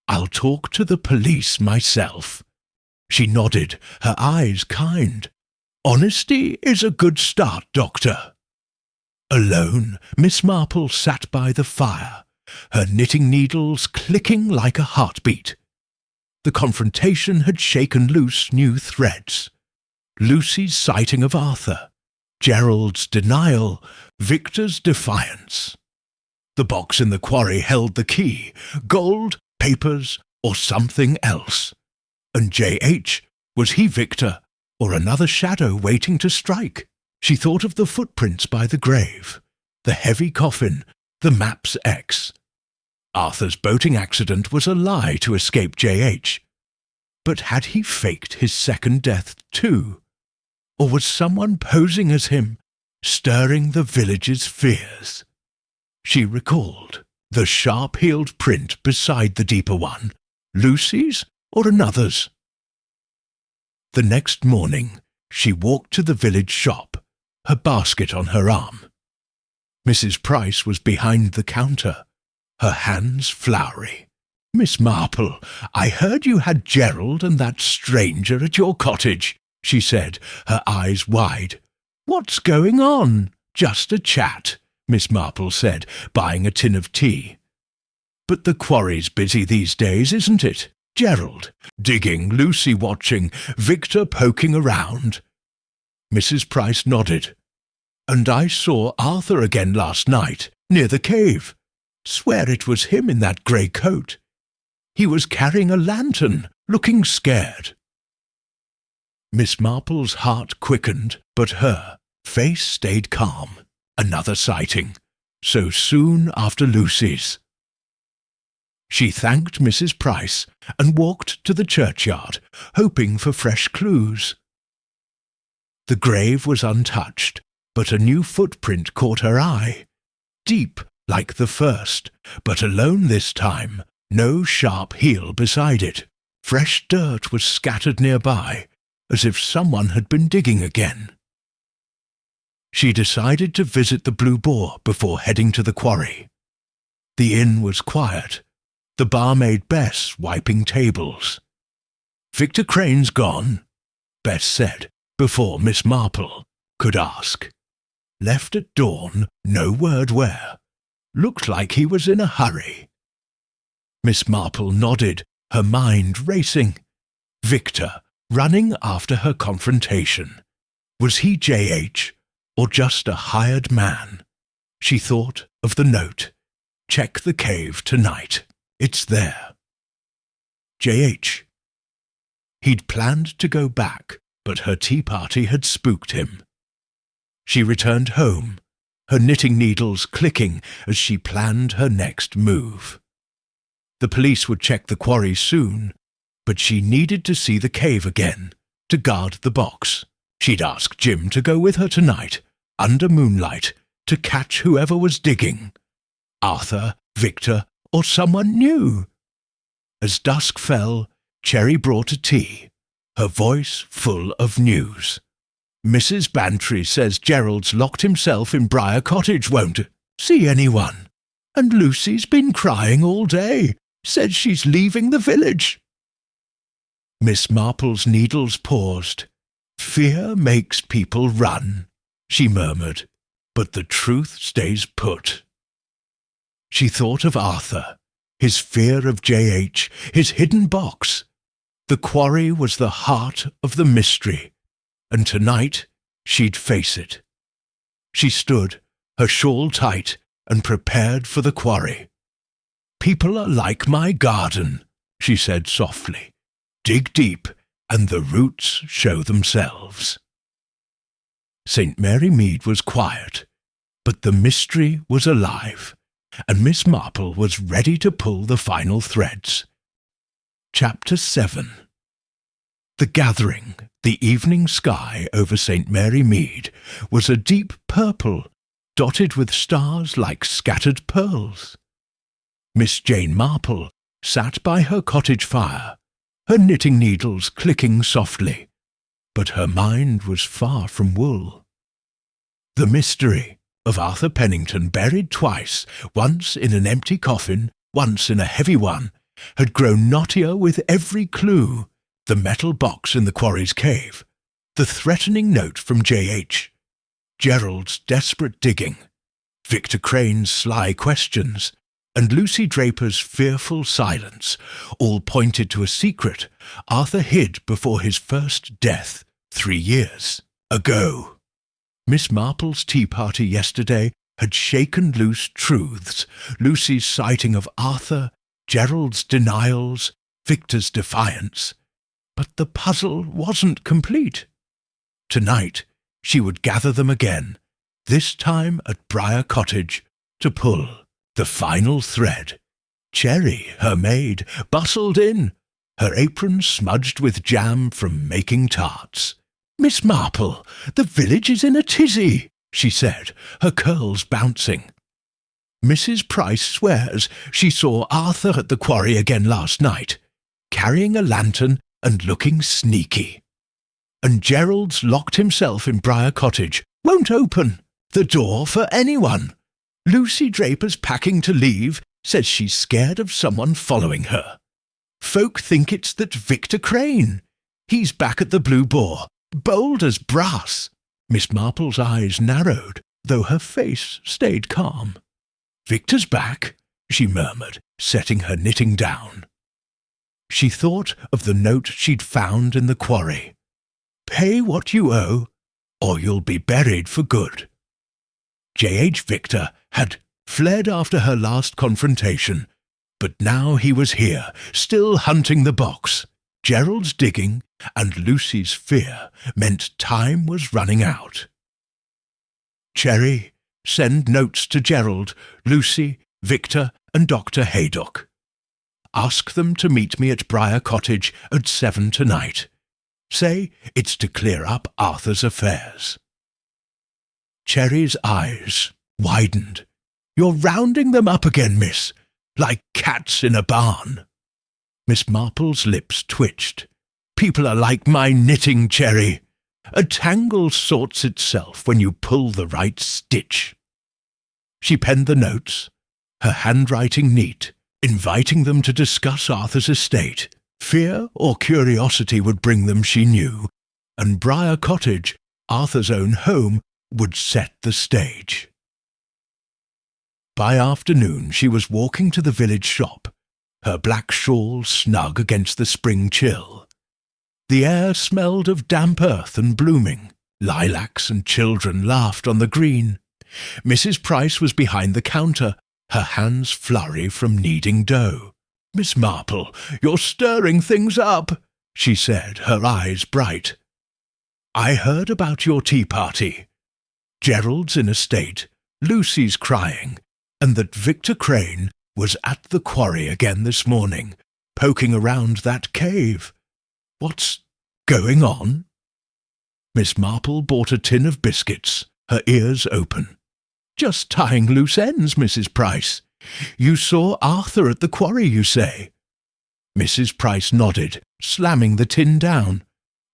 "I'll talk to the police myself." She nodded, her eyes kind. "Honesty is a good start, Doctor." Alone, Miss Marple sat by the fire, her knitting needles clicking like a heartbeat. The confrontation had shaken loose new threads. Lucy's sighting of Arthur, Gerald's denial, Victor's defiance. The box in the quarry held the key, gold, papers, or something else. And J.H., was he Victor, or another shadow waiting to strike? She thought of the footprints by the grave, the heavy coffin, the map's X. Arthur's boating accident was a lie to escape J.H. But had he faked his second death too? Or was someone posing as him, stirring the village's fears? She recalled the sharp-heeled print beside the deeper one, Lucy's or another's. The next morning she walked to the village shop, her basket on her arm. Mrs. Price was behind the counter, her hands floury. "Miss Marple, I heard you had Gerald and that stranger at your cottage," she said, her eyes wide. "What's going on?" "Just a chat," Miss Marple said, buying a tin of tea. "But the quarry's busy these days, isn't it? Gerald digging, Lucy watching, Victor poking around." Mrs. Price nodded. "And I saw Arthur again last night, near the cave. Swear it was him in that grey coat. He was carrying a lantern, looking scared." Miss Marple's heart quickened, but her face stayed calm. Another sighting, so soon after Lucy's. She thanked Mrs. Price and walked to the churchyard, hoping for fresh clues. The grave was untouched, but a new footprint caught her eye. Deep like the first, but alone this time, no sharp heel beside it. Fresh dirt was scattered nearby, as if someone had been digging again. She decided to visit the Blue Boar before heading to the quarry. The inn was quiet, the barmaid Bess wiping tables. "Victor Crane's gone," Bess said, before Miss Marple could ask. "Left at dawn, no word where. Looked like he was in a hurry." Miss Marple nodded, her mind racing. Victor, running after her confrontation. Was he J.H., or just a hired man? She thought of the note. "Check the cave tonight. It's there." J.H. He'd planned to go back, but her tea party had spooked him. She returned home, her knitting needles clicking as she planned her next move. The police would check the quarry soon, but she needed to see the cave again, to guard the box. She'd ask Jim to go with her tonight, under moonlight, to catch whoever was digging. Arthur, Victor, or someone new. As dusk fell, Cherry brought a tea, her voice full of news. "Mrs. Bantry says Gerald's locked himself in Briar Cottage, won't see anyone. And Lucy's been crying all day, says she's leaving the village." Miss Marple's needles paused. "Fear makes people run," she murmured, "but the truth stays put." She thought of Arthur, his fear of J.H., his hidden box. The quarry was the heart of the mystery, and tonight she'd face it. She stood, her shawl tight, and prepared for the quarry. "People are like my garden," she said softly. "Dig deep, and the roots show themselves." St. Mary Mead was quiet, but the mystery was alive, and Miss Marple was ready to pull the final threads. Chapter 7. The gathering, the evening sky over St. Mary Mead, was a deep purple, dotted with stars like scattered pearls. Miss Jane Marple sat by her cottage fire, her knitting needles clicking softly, but her mind was far from wool. The mystery of Arthur Pennington, buried twice, once in an empty coffin, once in a heavy one, had grown knottier with every clue. The metal box in the quarry's cave, the threatening note from J.H., Gerald's desperate digging, Victor Crane's sly questions, and Lucy Draper's fearful silence all pointed to a secret Arthur hid before his first death 3 years ago. Miss Marple's tea party yesterday had shaken loose truths, Lucy's sighting of Arthur, Gerald's denials, Victor's defiance. But the puzzle wasn't complete. Tonight she would gather them again, this time at Briar Cottage, to pull the final thread. Cherry, her maid, bustled in, her apron smudged with jam from making tarts. "Miss Marple, the village is in a tizzy," she said, her curls bouncing. "Mrs. Price swears she saw Arthur at the quarry again last night, carrying a lantern and looking sneaky. And Gerald's locked himself in Briar Cottage, won't open the door for anyone. Lucy Draper's packing to leave, says she's scared of someone following her. Folk think it's that Victor Crane. He's back at the Blue Boar, bold as brass." Miss Marple's eyes narrowed, though her face stayed calm. "Victor's back," she murmured, setting her knitting down. She thought of the note she'd found in the quarry. "Pay what you owe, or you'll be buried for good." J.H. Victor had fled after her last confrontation, but now he was here, still hunting the box. Gerald's digging and Lucy's fear meant time was running out. "Cherry, send notes to Gerald, Lucy, Victor, and Dr. Haydock. Ask them to meet me at Briar Cottage at 7 tonight. Say it's to clear up Arthur's affairs." Cherry's eyes widened. "You're rounding them up again, miss, like cats in a barn." Miss Marple's lips twitched. "People are like my knitting, Cherry. A tangle sorts itself when you pull the right stitch." She penned the notes, her handwriting neat, inviting them to discuss Arthur's estate. Fear or curiosity would bring them, she knew, and Briar Cottage, Arthur's own home, would set the stage. By afternoon she was walking to the village shop, her black shawl snug against the spring chill. The air smelled of damp earth and blooming. Lilacs and children laughed on the green. Mrs. Price was behind the counter, her hands flurry from kneading dough. "Miss Marple, you're stirring things up," she said, her eyes bright. "I heard about your tea party. Gerald's in a state, Lucy's crying, and that Victor Crane was at the quarry again this morning, poking around that cave. What's going on?" Miss Marple bought a tin of biscuits, her ears open. "Just tying loose ends, Mrs. Price. You saw Arthur at the quarry, you say?" Mrs. Price nodded, slamming the tin down.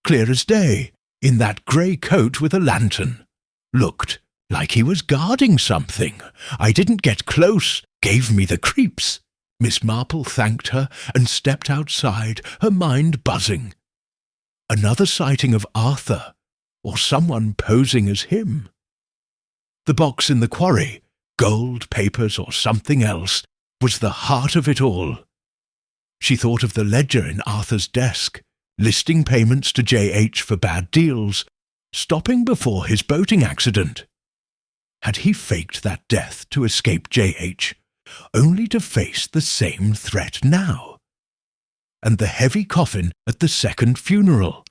"Clear as day, in that grey coat with a lantern. Looked like he was guarding something. I didn't get close, gave me the creeps." Miss Marple thanked her and stepped outside, her mind buzzing. Another sighting of Arthur, or someone posing as him. The box in the quarry, gold, papers, or something else, was the heart of it all. She thought of the ledger in Arthur's desk, listing payments to J.H. for bad deals, stopping before his boating accident. Had he faked that death to escape J.H., only to face the same threat now? And the heavy coffin at the second funeral,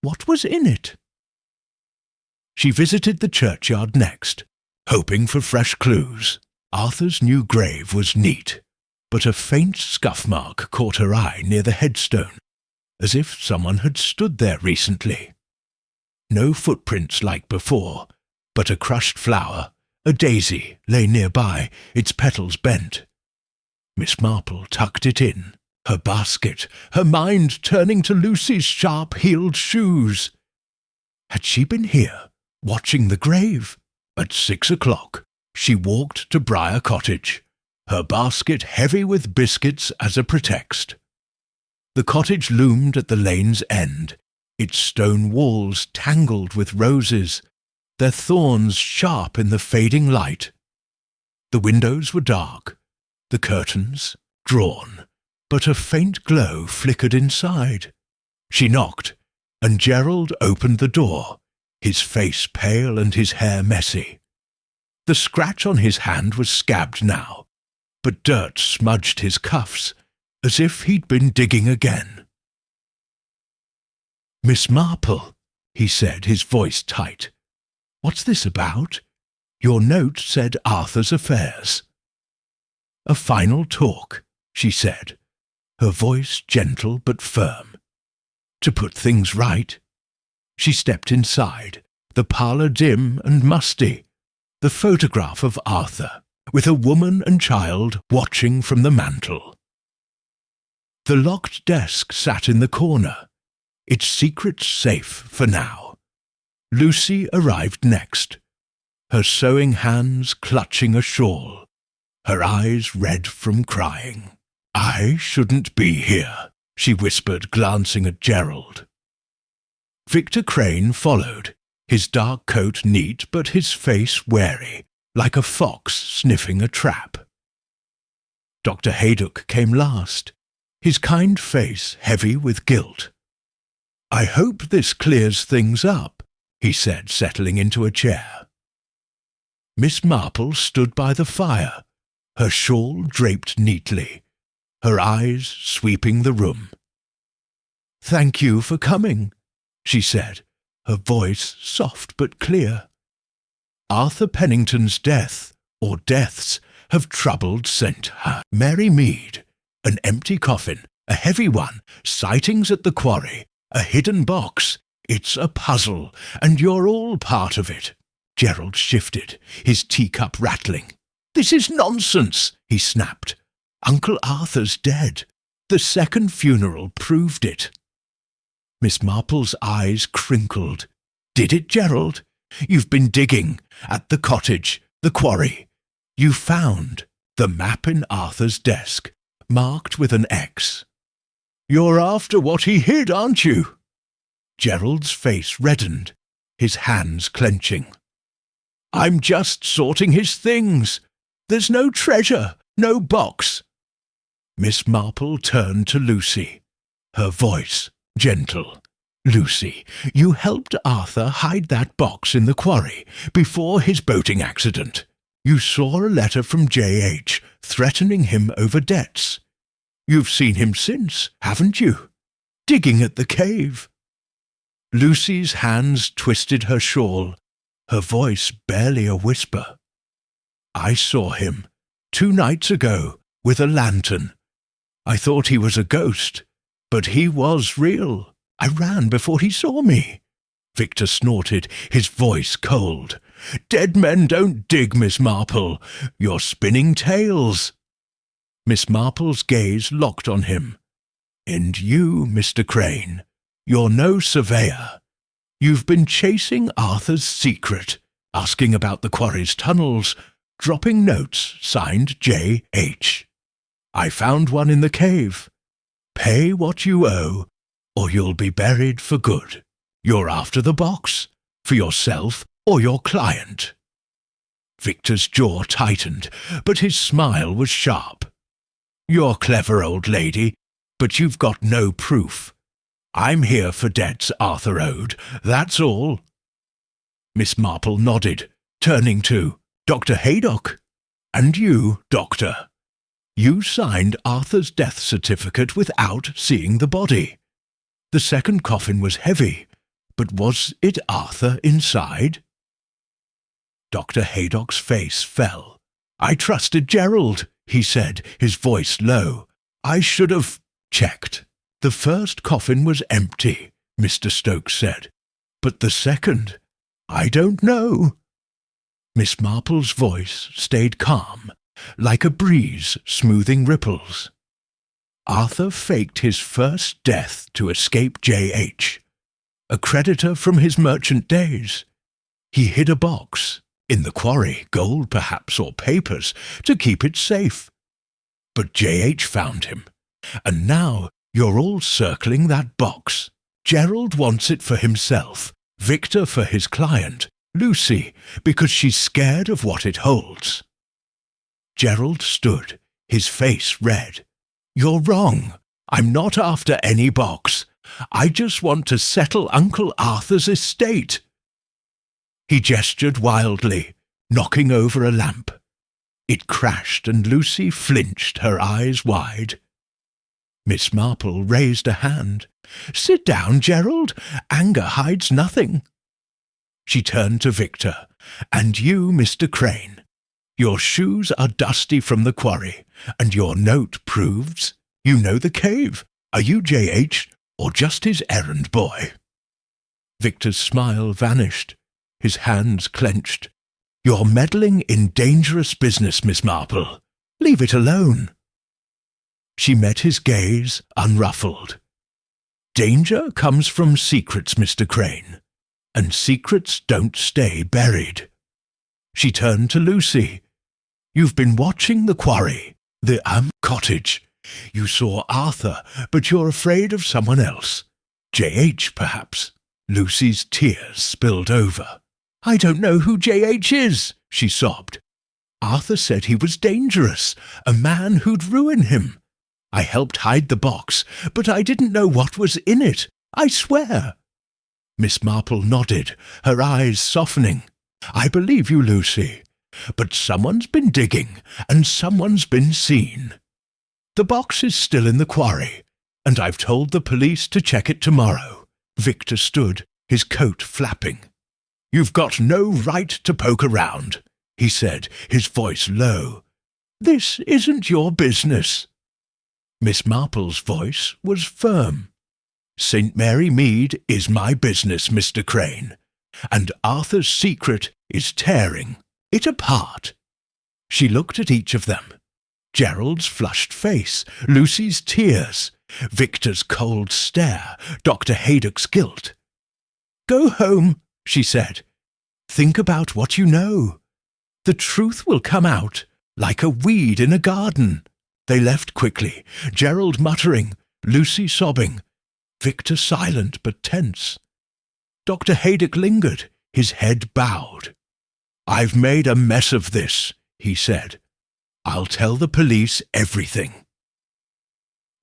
what was in it? She visited the churchyard next, hoping for fresh clues. Arthur's new grave was neat, but a faint scuff mark caught her eye near the headstone, as if someone had stood there recently. No footprints like before, but a crushed flower, a daisy, lay nearby, its petals bent. Miss Marple tucked it in, her basket, her mind turning to Lucy's sharp-heeled shoes. Had she been here, watching the grave? At 6 o'clock, she walked to Briar Cottage, her basket heavy with biscuits as a pretext. The cottage loomed at the lane's end, its stone walls tangled with roses, their thorns sharp in the fading light. The windows were dark, the curtains drawn, but a faint glow flickered inside. She knocked, and Gerald opened the door, his face pale and his hair messy. The scratch on his hand was scabbed now, but dirt smudged his cuffs, as if he'd been digging again. "Miss Marple," he said, his voice tight. "What's this about? Your note said Arthur's affairs." "A final talk," she said, her voice gentle but firm. "To put things right." She stepped inside, the parlour dim and musty, the photograph of Arthur, with a woman and child watching from the mantel. The locked desk sat in the corner, its secrets safe for now. Lucy arrived next, her sewing hands clutching a shawl, her eyes red from crying. "I shouldn't be here," she whispered, glancing at Gerald. Victor Crane followed, his dark coat neat but his face wary, like a fox sniffing a trap. Dr. Haydock came last, his kind face heavy with guilt. "I hope this clears things up," he said, settling into a chair. Miss Marple stood by the fire, her shawl draped neatly, her eyes sweeping the room. "Thank you for coming," she said, her voice soft but clear. "Arthur Pennington's death, or deaths, have troubled St. Mary Mead. An empty coffin, a heavy one, sightings at the quarry, a hidden box. It's a puzzle, and you're all part of it." Gerald shifted, his teacup rattling. "This is nonsense," he snapped. "Uncle Arthur's dead. The second funeral proved it." Miss Marple's eyes crinkled. "Did it, Gerald? You've been digging at the cottage, the quarry. You found the map in Arthur's desk, marked with an X. You're after what he hid, aren't you?" Gerald's face reddened, his hands clenching. "I'm just sorting his things. There's no treasure, no box." Miss Marple turned to Lucy, her voice gentle. "Lucy, you helped Arthur hide that box in the quarry before his boating accident. You saw a letter from J.H. threatening him over debts. You've seen him since, haven't you? Digging at the cave." Lucy's hands twisted her shawl, her voice barely a whisper. "I saw him 2 nights ago with a lantern. I thought he was a ghost, but he was real. I ran before he saw me." Victor snorted, his voice cold. "Dead men don't dig, Miss Marple. You're spinning tales." Miss Marple's gaze locked on him. "And you, Mr. Crane, you're no surveyor. You've been chasing Arthur's secret, asking about the quarry's tunnels, dropping notes signed J.H. I found one in the cave. Pay what you owe, or you'll be buried for good. You're after the box, for yourself or your client." Victor's jaw tightened, but his smile was sharp. "You're clever, old lady, but you've got no proof. I'm here for debts Arthur owed, that's all." Miss Marple nodded, turning to Dr. Haydock. "And you, Doctor. You signed Arthur's death certificate without seeing the body. The second coffin was heavy, but was it Arthur inside?" Dr. Haydock's face fell. "I trusted Gerald," he said, his voice low. "I should have checked. The first coffin was empty," Mr. Stokes said. "But the second, I don't know." Miss Marple's voice stayed calm, like a breeze smoothing ripples. "Arthur faked his first death to escape J.H., a creditor from his merchant days. He hid a box, in the quarry, gold perhaps or papers, to keep it safe. But J.H. found him, and now you're all circling that box. Gerald wants it for himself, Victor for his client, Lucy, because she's scared of what it holds." Gerald stood, his face red. "You're wrong. I'm not after any box. I just want to settle Uncle Arthur's estate." He gestured wildly, knocking over a lamp. It crashed, and Lucy flinched, her eyes wide. Miss Marple raised a hand. "Sit down, Gerald. Anger hides nothing." She turned to Victor. "And you, Mr. Crane. Your shoes are dusty from the quarry, and your note proves you know the cave. Are you J.H., or just his errand boy?" Victor's smile vanished. His hands clenched. "You're meddling in dangerous business, Miss Marple. Leave it alone." She met his gaze, unruffled. "Danger comes from secrets, Mr. Crane, and secrets don't stay buried." She turned to Lucy. "You've been watching the quarry, the cottage. You saw Arthur, but you're afraid of someone else. J.H., perhaps." Lucy's tears spilled over. "I don't know who J.H. is," she sobbed. "Arthur said he was dangerous, a man who'd ruin him. I helped hide the box, but I didn't know what was in it, I swear." Miss Marple nodded, her eyes softening. "I believe you, Lucy. But someone's been digging, and someone's been seen. The box is still in the quarry, and I've told the police to check it tomorrow." Victor stood, his coat flapping. "You've got no right to poke around," he said, his voice low. "This isn't your business." Miss Marple's voice was firm. "St. Mary Mead is my business, Mr. Crane, and Arthur's secret is tearing it apart." She looked at each of them. Gerald's flushed face, Lucy's tears, Victor's cold stare, Dr. Haydock's guilt. "Go home," she said. "Think about what you know. The truth will come out, like a weed in a garden." They left quickly, Gerald muttering, Lucy sobbing, Victor silent but tense. Dr. Haydock lingered, his head bowed. "I've made a mess of this," he said. "I'll tell the police everything."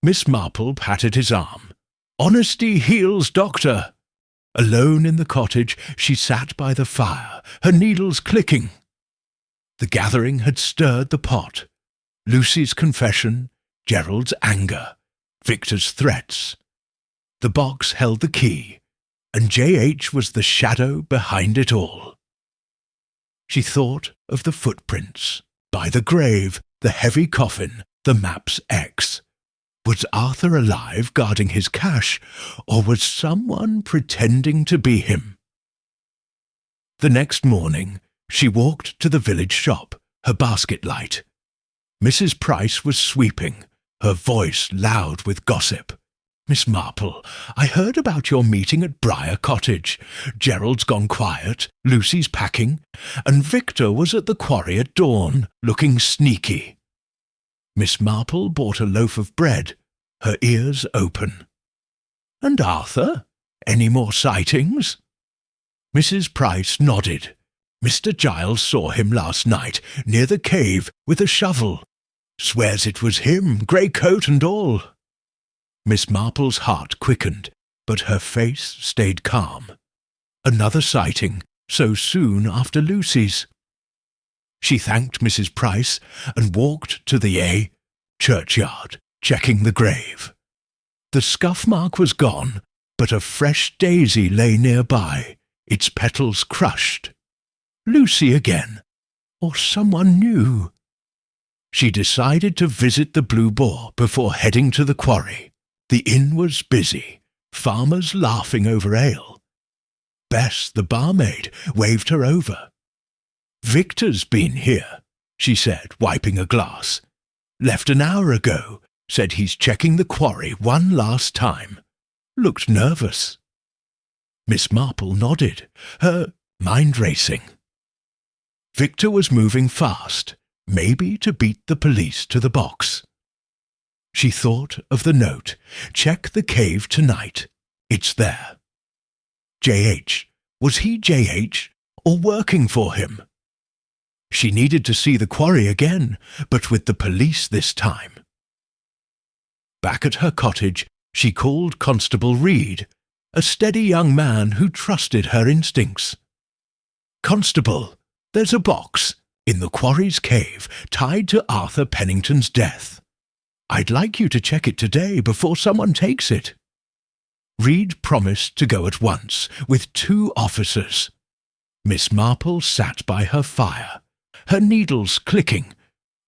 Miss Marple patted his arm. "Honesty heals, Doctor." Alone in the cottage, she sat by the fire, her needles clicking. The gathering had stirred the pot. Lucy's confession, Gerald's anger, Victor's threats. The box held the key, and J.H. was the shadow behind it all. She thought of the footprints, by the grave, the heavy coffin, the map's X. Was Arthur alive guarding his cash, or was someone pretending to be him? The next morning, she walked to the village shop, her basket light. Mrs. Price was sweeping, her voice loud with gossip. "Miss Marple, I heard about your meeting at Briar Cottage. Gerald's gone quiet, Lucy's packing, and Victor was at the quarry at dawn, looking sneaky." Miss Marple bought a loaf of bread, her ears open. "And Arthur? Any more sightings?" Mrs. Price nodded. "Mr. Giles saw him last night, near the cave, with a shovel. Swears it was him, grey coat and all." Miss Marple's heart quickened, but her face stayed calm. Another sighting, so soon after Lucy's. She thanked Mrs. Price and walked to the A churchyard, checking the grave. The scuff mark was gone, but a fresh daisy lay nearby, its petals crushed. Lucy again, or someone new. She decided to visit the Blue Boar before heading to the quarry. The inn was busy, farmers laughing over ale. Bess, the barmaid, waved her over. "Victor's been here," she said, wiping a glass. "Left an hour ago, said he's checking the quarry one last time. Looked nervous." Miss Marple nodded, her mind racing. Victor was moving fast, maybe to beat the police to the box. She thought of the note, "Check the cave tonight. It's there." J.H. Was he J.H. or working for him? She needed to see the quarry again, but with the police this time. Back at her cottage, she called Constable Reed, a steady young man who trusted her instincts. "Constable, there's a box in the quarry's cave tied to Arthur Pennington's death. I'd like you to check it today before someone takes it." Reed promised to go at once, with 2 officers. Miss Marple sat by her fire, her needles clicking.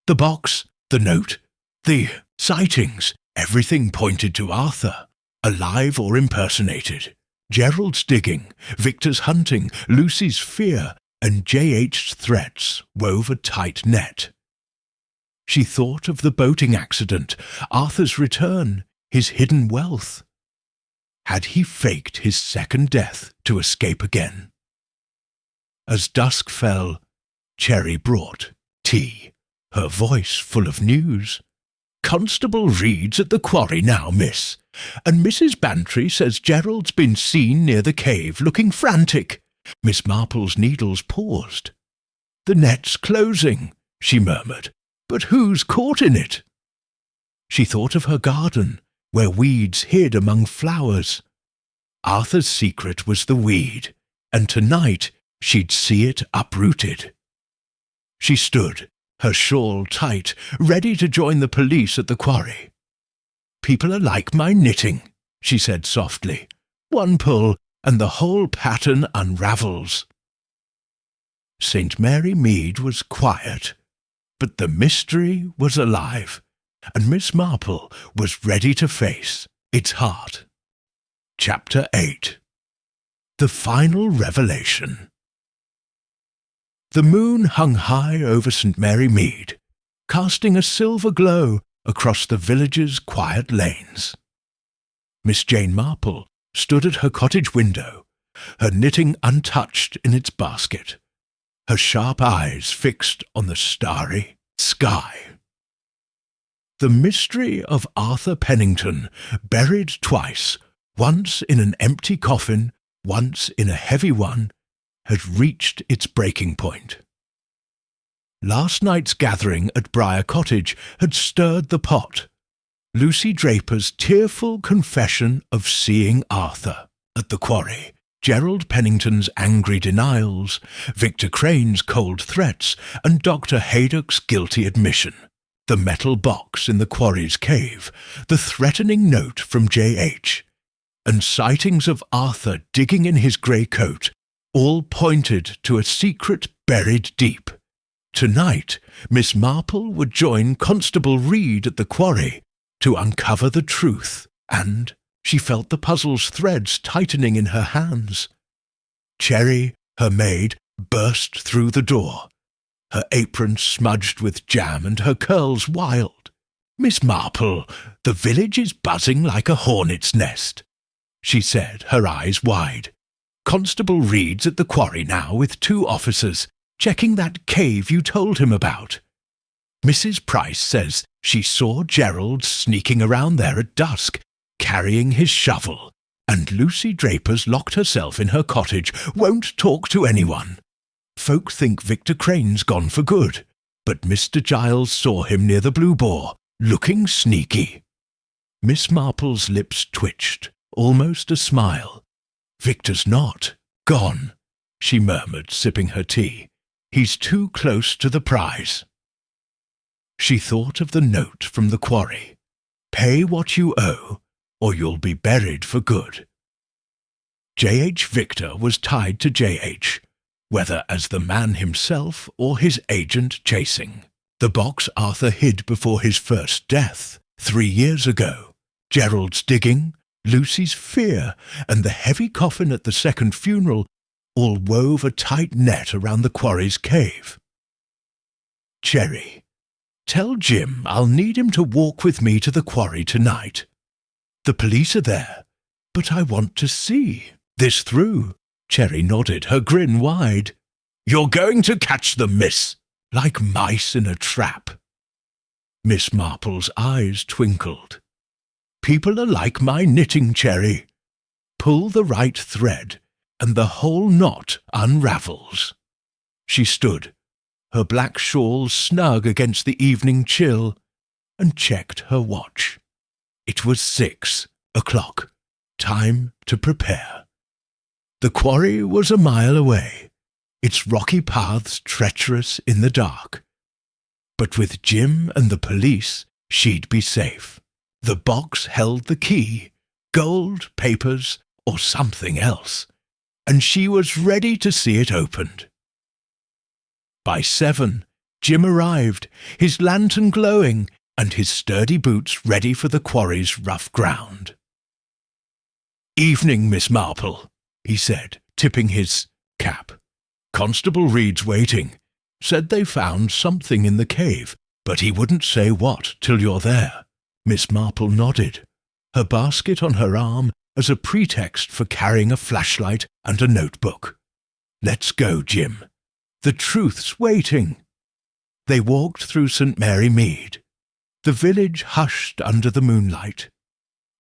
The box, the note, the sightings, everything pointed to Arthur, alive or impersonated. Gerald's digging, Victor's hunting, Lucy's fear, and J.H.'s threats wove a tight net. She thought of the boating accident, Arthur's return, his hidden wealth. Had he faked his second death to escape again? As dusk fell, Cherry brought tea, her voice full of news. "Constable Reed's at the quarry now, miss, and Mrs. Bantry says Gerald's been seen near the cave, looking frantic." Miss Marple's needles paused. "The net's closing," she murmured. "But who's caught in it?" She thought of her garden, where weeds hid among flowers. Arthur's secret was the weed, and tonight she'd see it uprooted. She stood, her shawl tight, ready to join the police at the quarry. "People are like my knitting," she said softly. "One pull, and the whole pattern unravels." St. Mary Mead was quiet, but the mystery was alive. and Miss Marple was ready to face its heart. Chapter 8. The Final Revelation. The moon hung high over St. Mary Mead, casting a silver glow across the village's quiet lanes. Miss Jane Marple stood at her cottage window, her knitting untouched in its basket, her sharp eyes fixed on the starry sky. The mystery of Arthur Pennington, buried twice, once in an empty coffin, once in a heavy one, had reached its breaking point. Last night's gathering at Briar Cottage had stirred the pot. Lucy Draper's tearful confession of seeing Arthur at the quarry, Gerald Pennington's angry denials, Victor Crane's cold threats, and Dr. Haydock's guilty admission, the metal box in the quarry's cave, the threatening note from J.H., and sightings of Arthur digging in his grey coat, all pointed to a secret buried deep. Tonight, Miss Marple would join Constable Reed at the quarry to uncover the truth, and she felt the puzzle's threads tightening in her hands. Cherry, her maid, burst through the door, her apron smudged with jam and her curls wild. "Miss Marple, the village is buzzing like a hornet's nest," she said, her eyes wide. "Constable Reed's at the quarry now with 2 officers, checking that cave you told him about. Mrs. Price says she saw Gerald sneaking around there at dusk, carrying his shovel, and Lucy Draper's locked herself in her cottage, won't talk to anyone. Folk think Victor Crane's gone for good, but Mr. Giles saw him near the Blue Boar, looking sneaky." Miss Marple's lips twitched, almost a smile. "Victor's not gone," she murmured, sipping her tea. "He's too close to the prize." She thought of the note from the quarry. "Pay what you owe, or you'll be buried for good." J.H. Victor was tied to J.H., whether as the man himself or his agent chasing. The box Arthur hid before his first death, 3 years ago, Gerald's digging, Lucy's fear, and the heavy coffin at the second funeral all wove a tight net around the quarry's cave. "Cherry, tell Jim I'll need him to walk with me to the quarry tonight. The police are there, but I want to see this through." Cherry nodded, her grin wide. "You're going to catch them, miss, like mice in a trap." Miss Marple's eyes twinkled. "People are like my knitting, Cherry. Pull the right thread, and the whole knot unravels." She stood, her black shawl snug against the evening chill, and checked her watch. It was 6 o'clock. Time to prepare. The quarry was a mile away, its rocky paths treacherous in the dark. But with Jim and the police, she'd be safe. The box held the key, gold, papers, or something else, and she was ready to see it opened. By 7, Jim arrived, his lantern glowing, and his sturdy boots ready for the quarry's rough ground. "Evening, Miss Marple," he said, tipping his cap. "Constable Reed's waiting. Said they found something in the cave, but he wouldn't say what till you're there." Miss Marple nodded, her basket on her arm as a pretext for carrying a flashlight and a notebook. "Let's go, Jim. The truth's waiting." They walked through St. Mary Mead. The village hushed under the moonlight.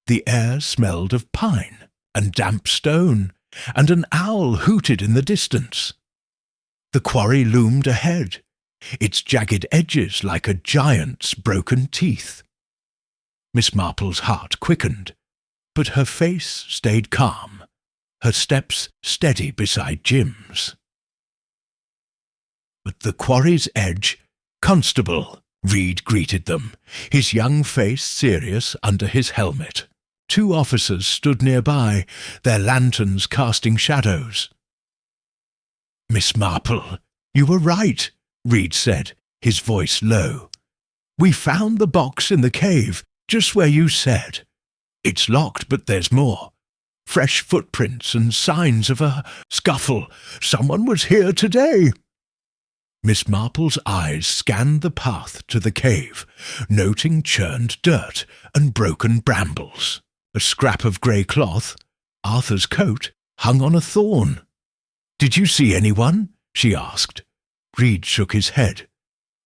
The air smelled of pine and damp stone, and an owl hooted in the distance. The quarry loomed ahead, its jagged edges like a giant's broken teeth. Miss Marple's heart quickened, but her face stayed calm, her steps steady beside Jim's. At the quarry's edge, "Constable," Reed greeted them, his young face serious under his helmet. 2 officers stood nearby, their lanterns casting shadows. "Miss Marple, you were right," Reed said, his voice low. We found the box in the cave, just where you said. It's locked, but there's more. Fresh footprints and signs of a scuffle. Someone was here today." Miss Marple's eyes scanned the path to the cave, noting churned dirt and broken brambles. A scrap of grey cloth, Arthur's coat, hung on a thorn. "Did you see anyone?" she asked. Reed shook his head.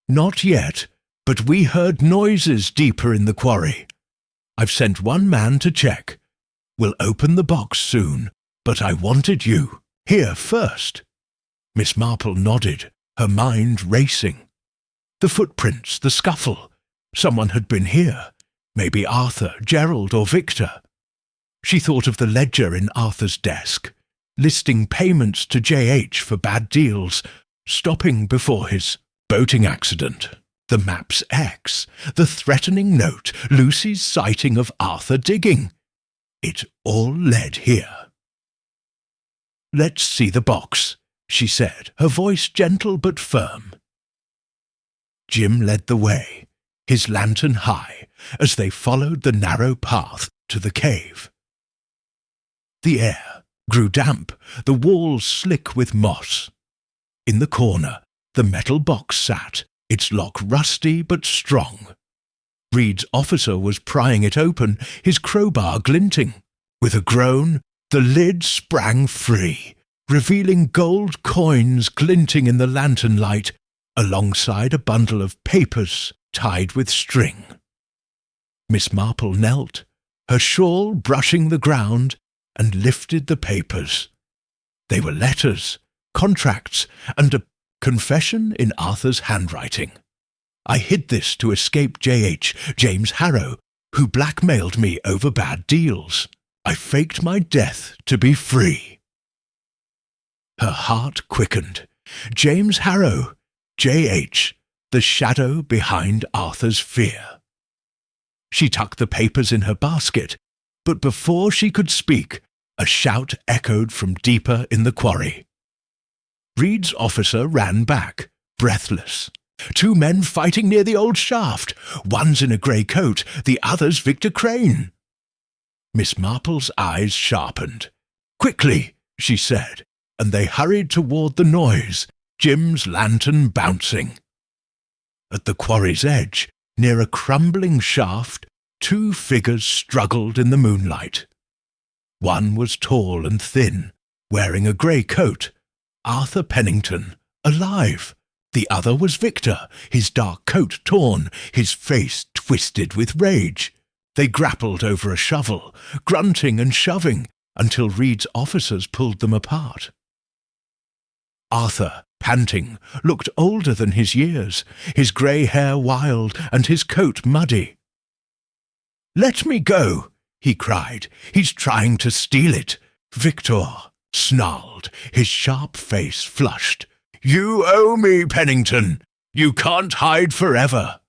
"Not yet, but we heard noises deeper in the quarry. I've sent one man to check. We'll open the box soon, but I wanted you here first." Miss Marple nodded, her mind racing. The footprints, the scuffle. Someone had been here. Maybe Arthur, Gerald, or Victor. She thought of the ledger in Arthur's desk, listing payments to J.H. for bad deals, stopping before his boating accident. The map's X, the threatening note, Lucy's sighting of Arthur digging. It all led here. "Let's see the box," she said, her voice gentle but firm. Jim led the way, his lantern high, as they followed the narrow path to the cave. The air grew damp, the walls slick with moss. In the corner, the metal box sat, its lock rusty but strong. Reed's officer was prying it open, his crowbar glinting. With a groan, the lid sprang free, revealing gold coins glinting in the lantern light, alongside a bundle of papers tied with string. Miss Marple knelt, her shawl brushing the ground, and lifted the papers. They were letters, contracts, and a confession in Arthur's handwriting. "I hid this to escape J.H., James Harrow, who blackmailed me over bad deals. I faked my death to be free." Her heart quickened. James Harrow, J.H., the shadow behind Arthur's fear. She tucked the papers in her basket, but before she could speak, a shout echoed from deeper in the quarry. Reed's officer ran back, breathless. Two men fighting near the old shaft. One's in a grey coat, the other's Victor Crane. Miss Marple's eyes sharpened. "Quickly," she said, and they hurried toward the noise, Jim's lantern bouncing. At the quarry's edge, near a crumbling shaft, two figures struggled in the moonlight. One was tall and thin, wearing a grey coat, Arthur Pennington, alive. The other was Victor, his dark coat torn, his face twisted with rage. They grappled over a shovel, grunting and shoving, until Reed's officers pulled them apart. Arthur, panting, looked older than his years, his grey hair wild and his coat muddy. "Let me go," he cried. "He's trying to steal it." Victor snarled, his sharp face flushed. "You owe me, Pennington. You can't hide forever."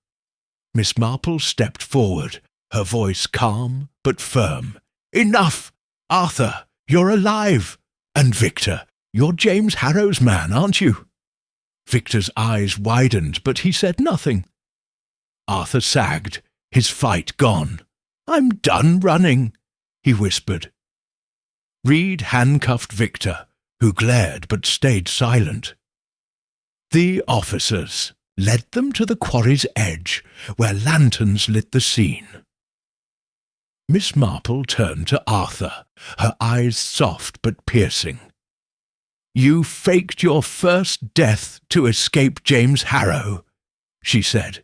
Miss Marple stepped forward, her voice calm but firm. "Enough! Arthur, you're alive. And Victor, you're James Harrow's man, aren't you?" Victor's eyes widened, but he said nothing. Arthur sagged, his fight gone. "I'm done running," he whispered. Reed handcuffed Victor, who glared but stayed silent. The officers led them to the quarry's edge, where lanterns lit the scene. Miss Marple turned to Arthur, her eyes soft but piercing. "You faked your first death to escape James Harrow," she said.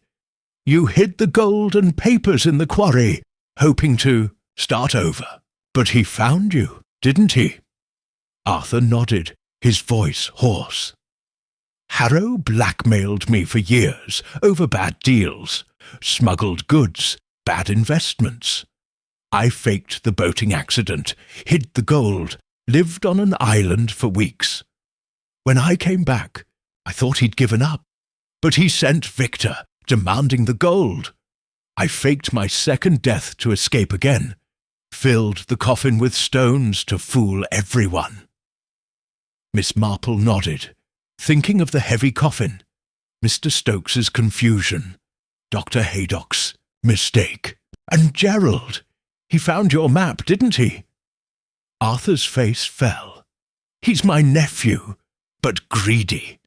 "You hid the gold and papers in the quarry, hoping to start over. But he found you, didn't he?" Arthur nodded, his voice hoarse. "Harrow blackmailed me for years over bad deals, smuggled goods, bad investments. I faked the boating accident, hid the gold, lived on an island for weeks. When I came back, I thought he'd given up, but he sent Victor, demanding the gold. I faked my second death to escape again, filled the coffin with stones to fool everyone." Miss Marple nodded, thinking of the heavy coffin, Mr. Stokes's confusion, Dr. Haydock's mistake. And Gerald, he found your map, didn't he? Arthur's face fell. He's my nephew, but greedy.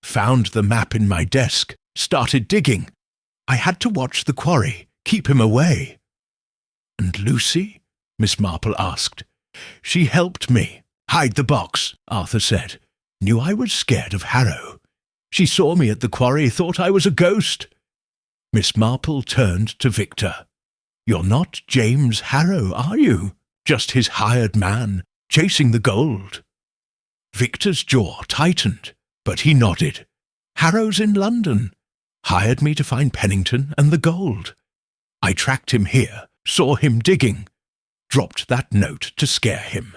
Found the map in my desk, started digging. I had to watch the quarry, keep him away. And Lucy? Miss Marple asked. She helped me. Hide the box, Arthur said. Knew I was scared of Harrow. She saw me at the quarry, thought I was a ghost. Miss Marple turned to Victor. You're not James Harrow, are you? Just his hired man, chasing the gold. Victor's jaw tightened, but he nodded. Harrow's in London. Hired me to find Pennington and the gold. I tracked him here, saw him digging. Dropped that note to scare him.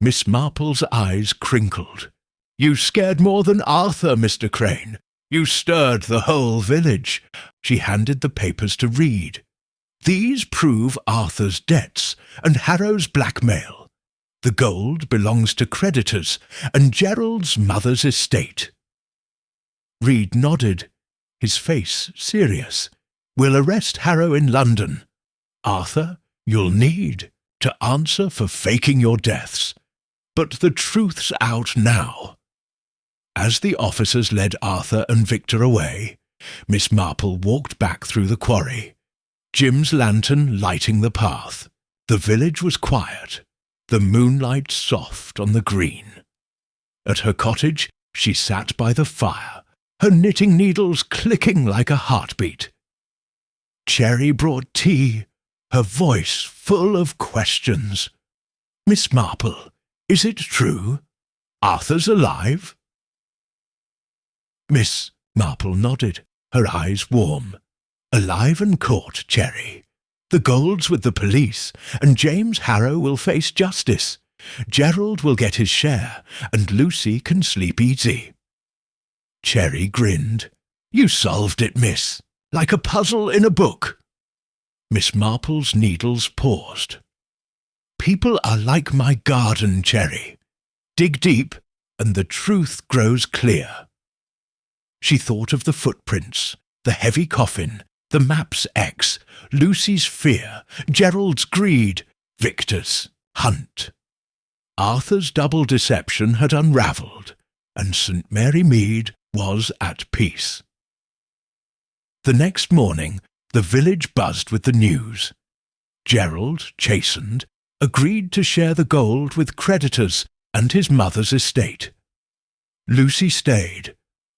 Miss Marple's eyes crinkled. You scared more than Arthur, Mr. Crane. You stirred the whole village. She handed the papers to read. These prove Arthur's debts and Harrow's blackmail. The gold belongs to creditors and Gerald's mother's estate. Reed nodded, his face serious. We'll arrest Harrow in London. Arthur, you'll need to answer for faking your deaths. But the truth's out now. As the officers led Arthur and Victor away, Miss Marple walked back through the quarry, Jim's lantern lighting the path. The village was quiet, the moonlight soft on the green. At her cottage, she sat by the fire, her knitting needles clicking like a heartbeat. Cherry brought tea, her voice full of questions. Miss Marple, is it true? Arthur's alive? Miss Marple nodded, her eyes warm. Alive and caught, Cherry. The gold's with the police, and James Harrow will face justice. Gerald will get his share, and Lucy can sleep easy. Cherry grinned. You solved it, miss, like a puzzle in a book. Miss Marple's needles paused. People are like my garden, Cherry. Dig deep, and the truth grows clear. She thought of the footprints, the heavy coffin, the map's X, Lucy's fear, Gerald's greed, Victor's hunt. Arthur's double deception had unravelled, and St. Mary Mead was at peace. The next morning, the village buzzed with the news. Gerald, chastened, agreed to share the gold with creditors and his mother's estate. Lucy stayed,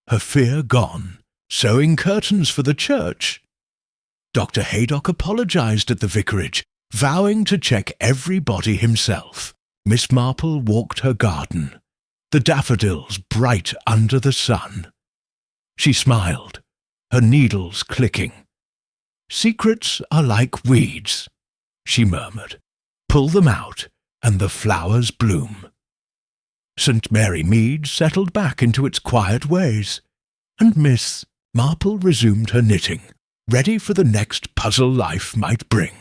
her fear gone, sewing curtains for the church. Dr. Haydock apologized at the vicarage, vowing to check everybody himself. Miss Marple walked her garden, the daffodils bright under the sun. She smiled, her needles clicking. Secrets are like weeds, she murmured. Pull them out, and the flowers bloom. St. Mary Mead settled back into its quiet ways, and Miss Marple resumed her knitting, ready for the next puzzle life might bring.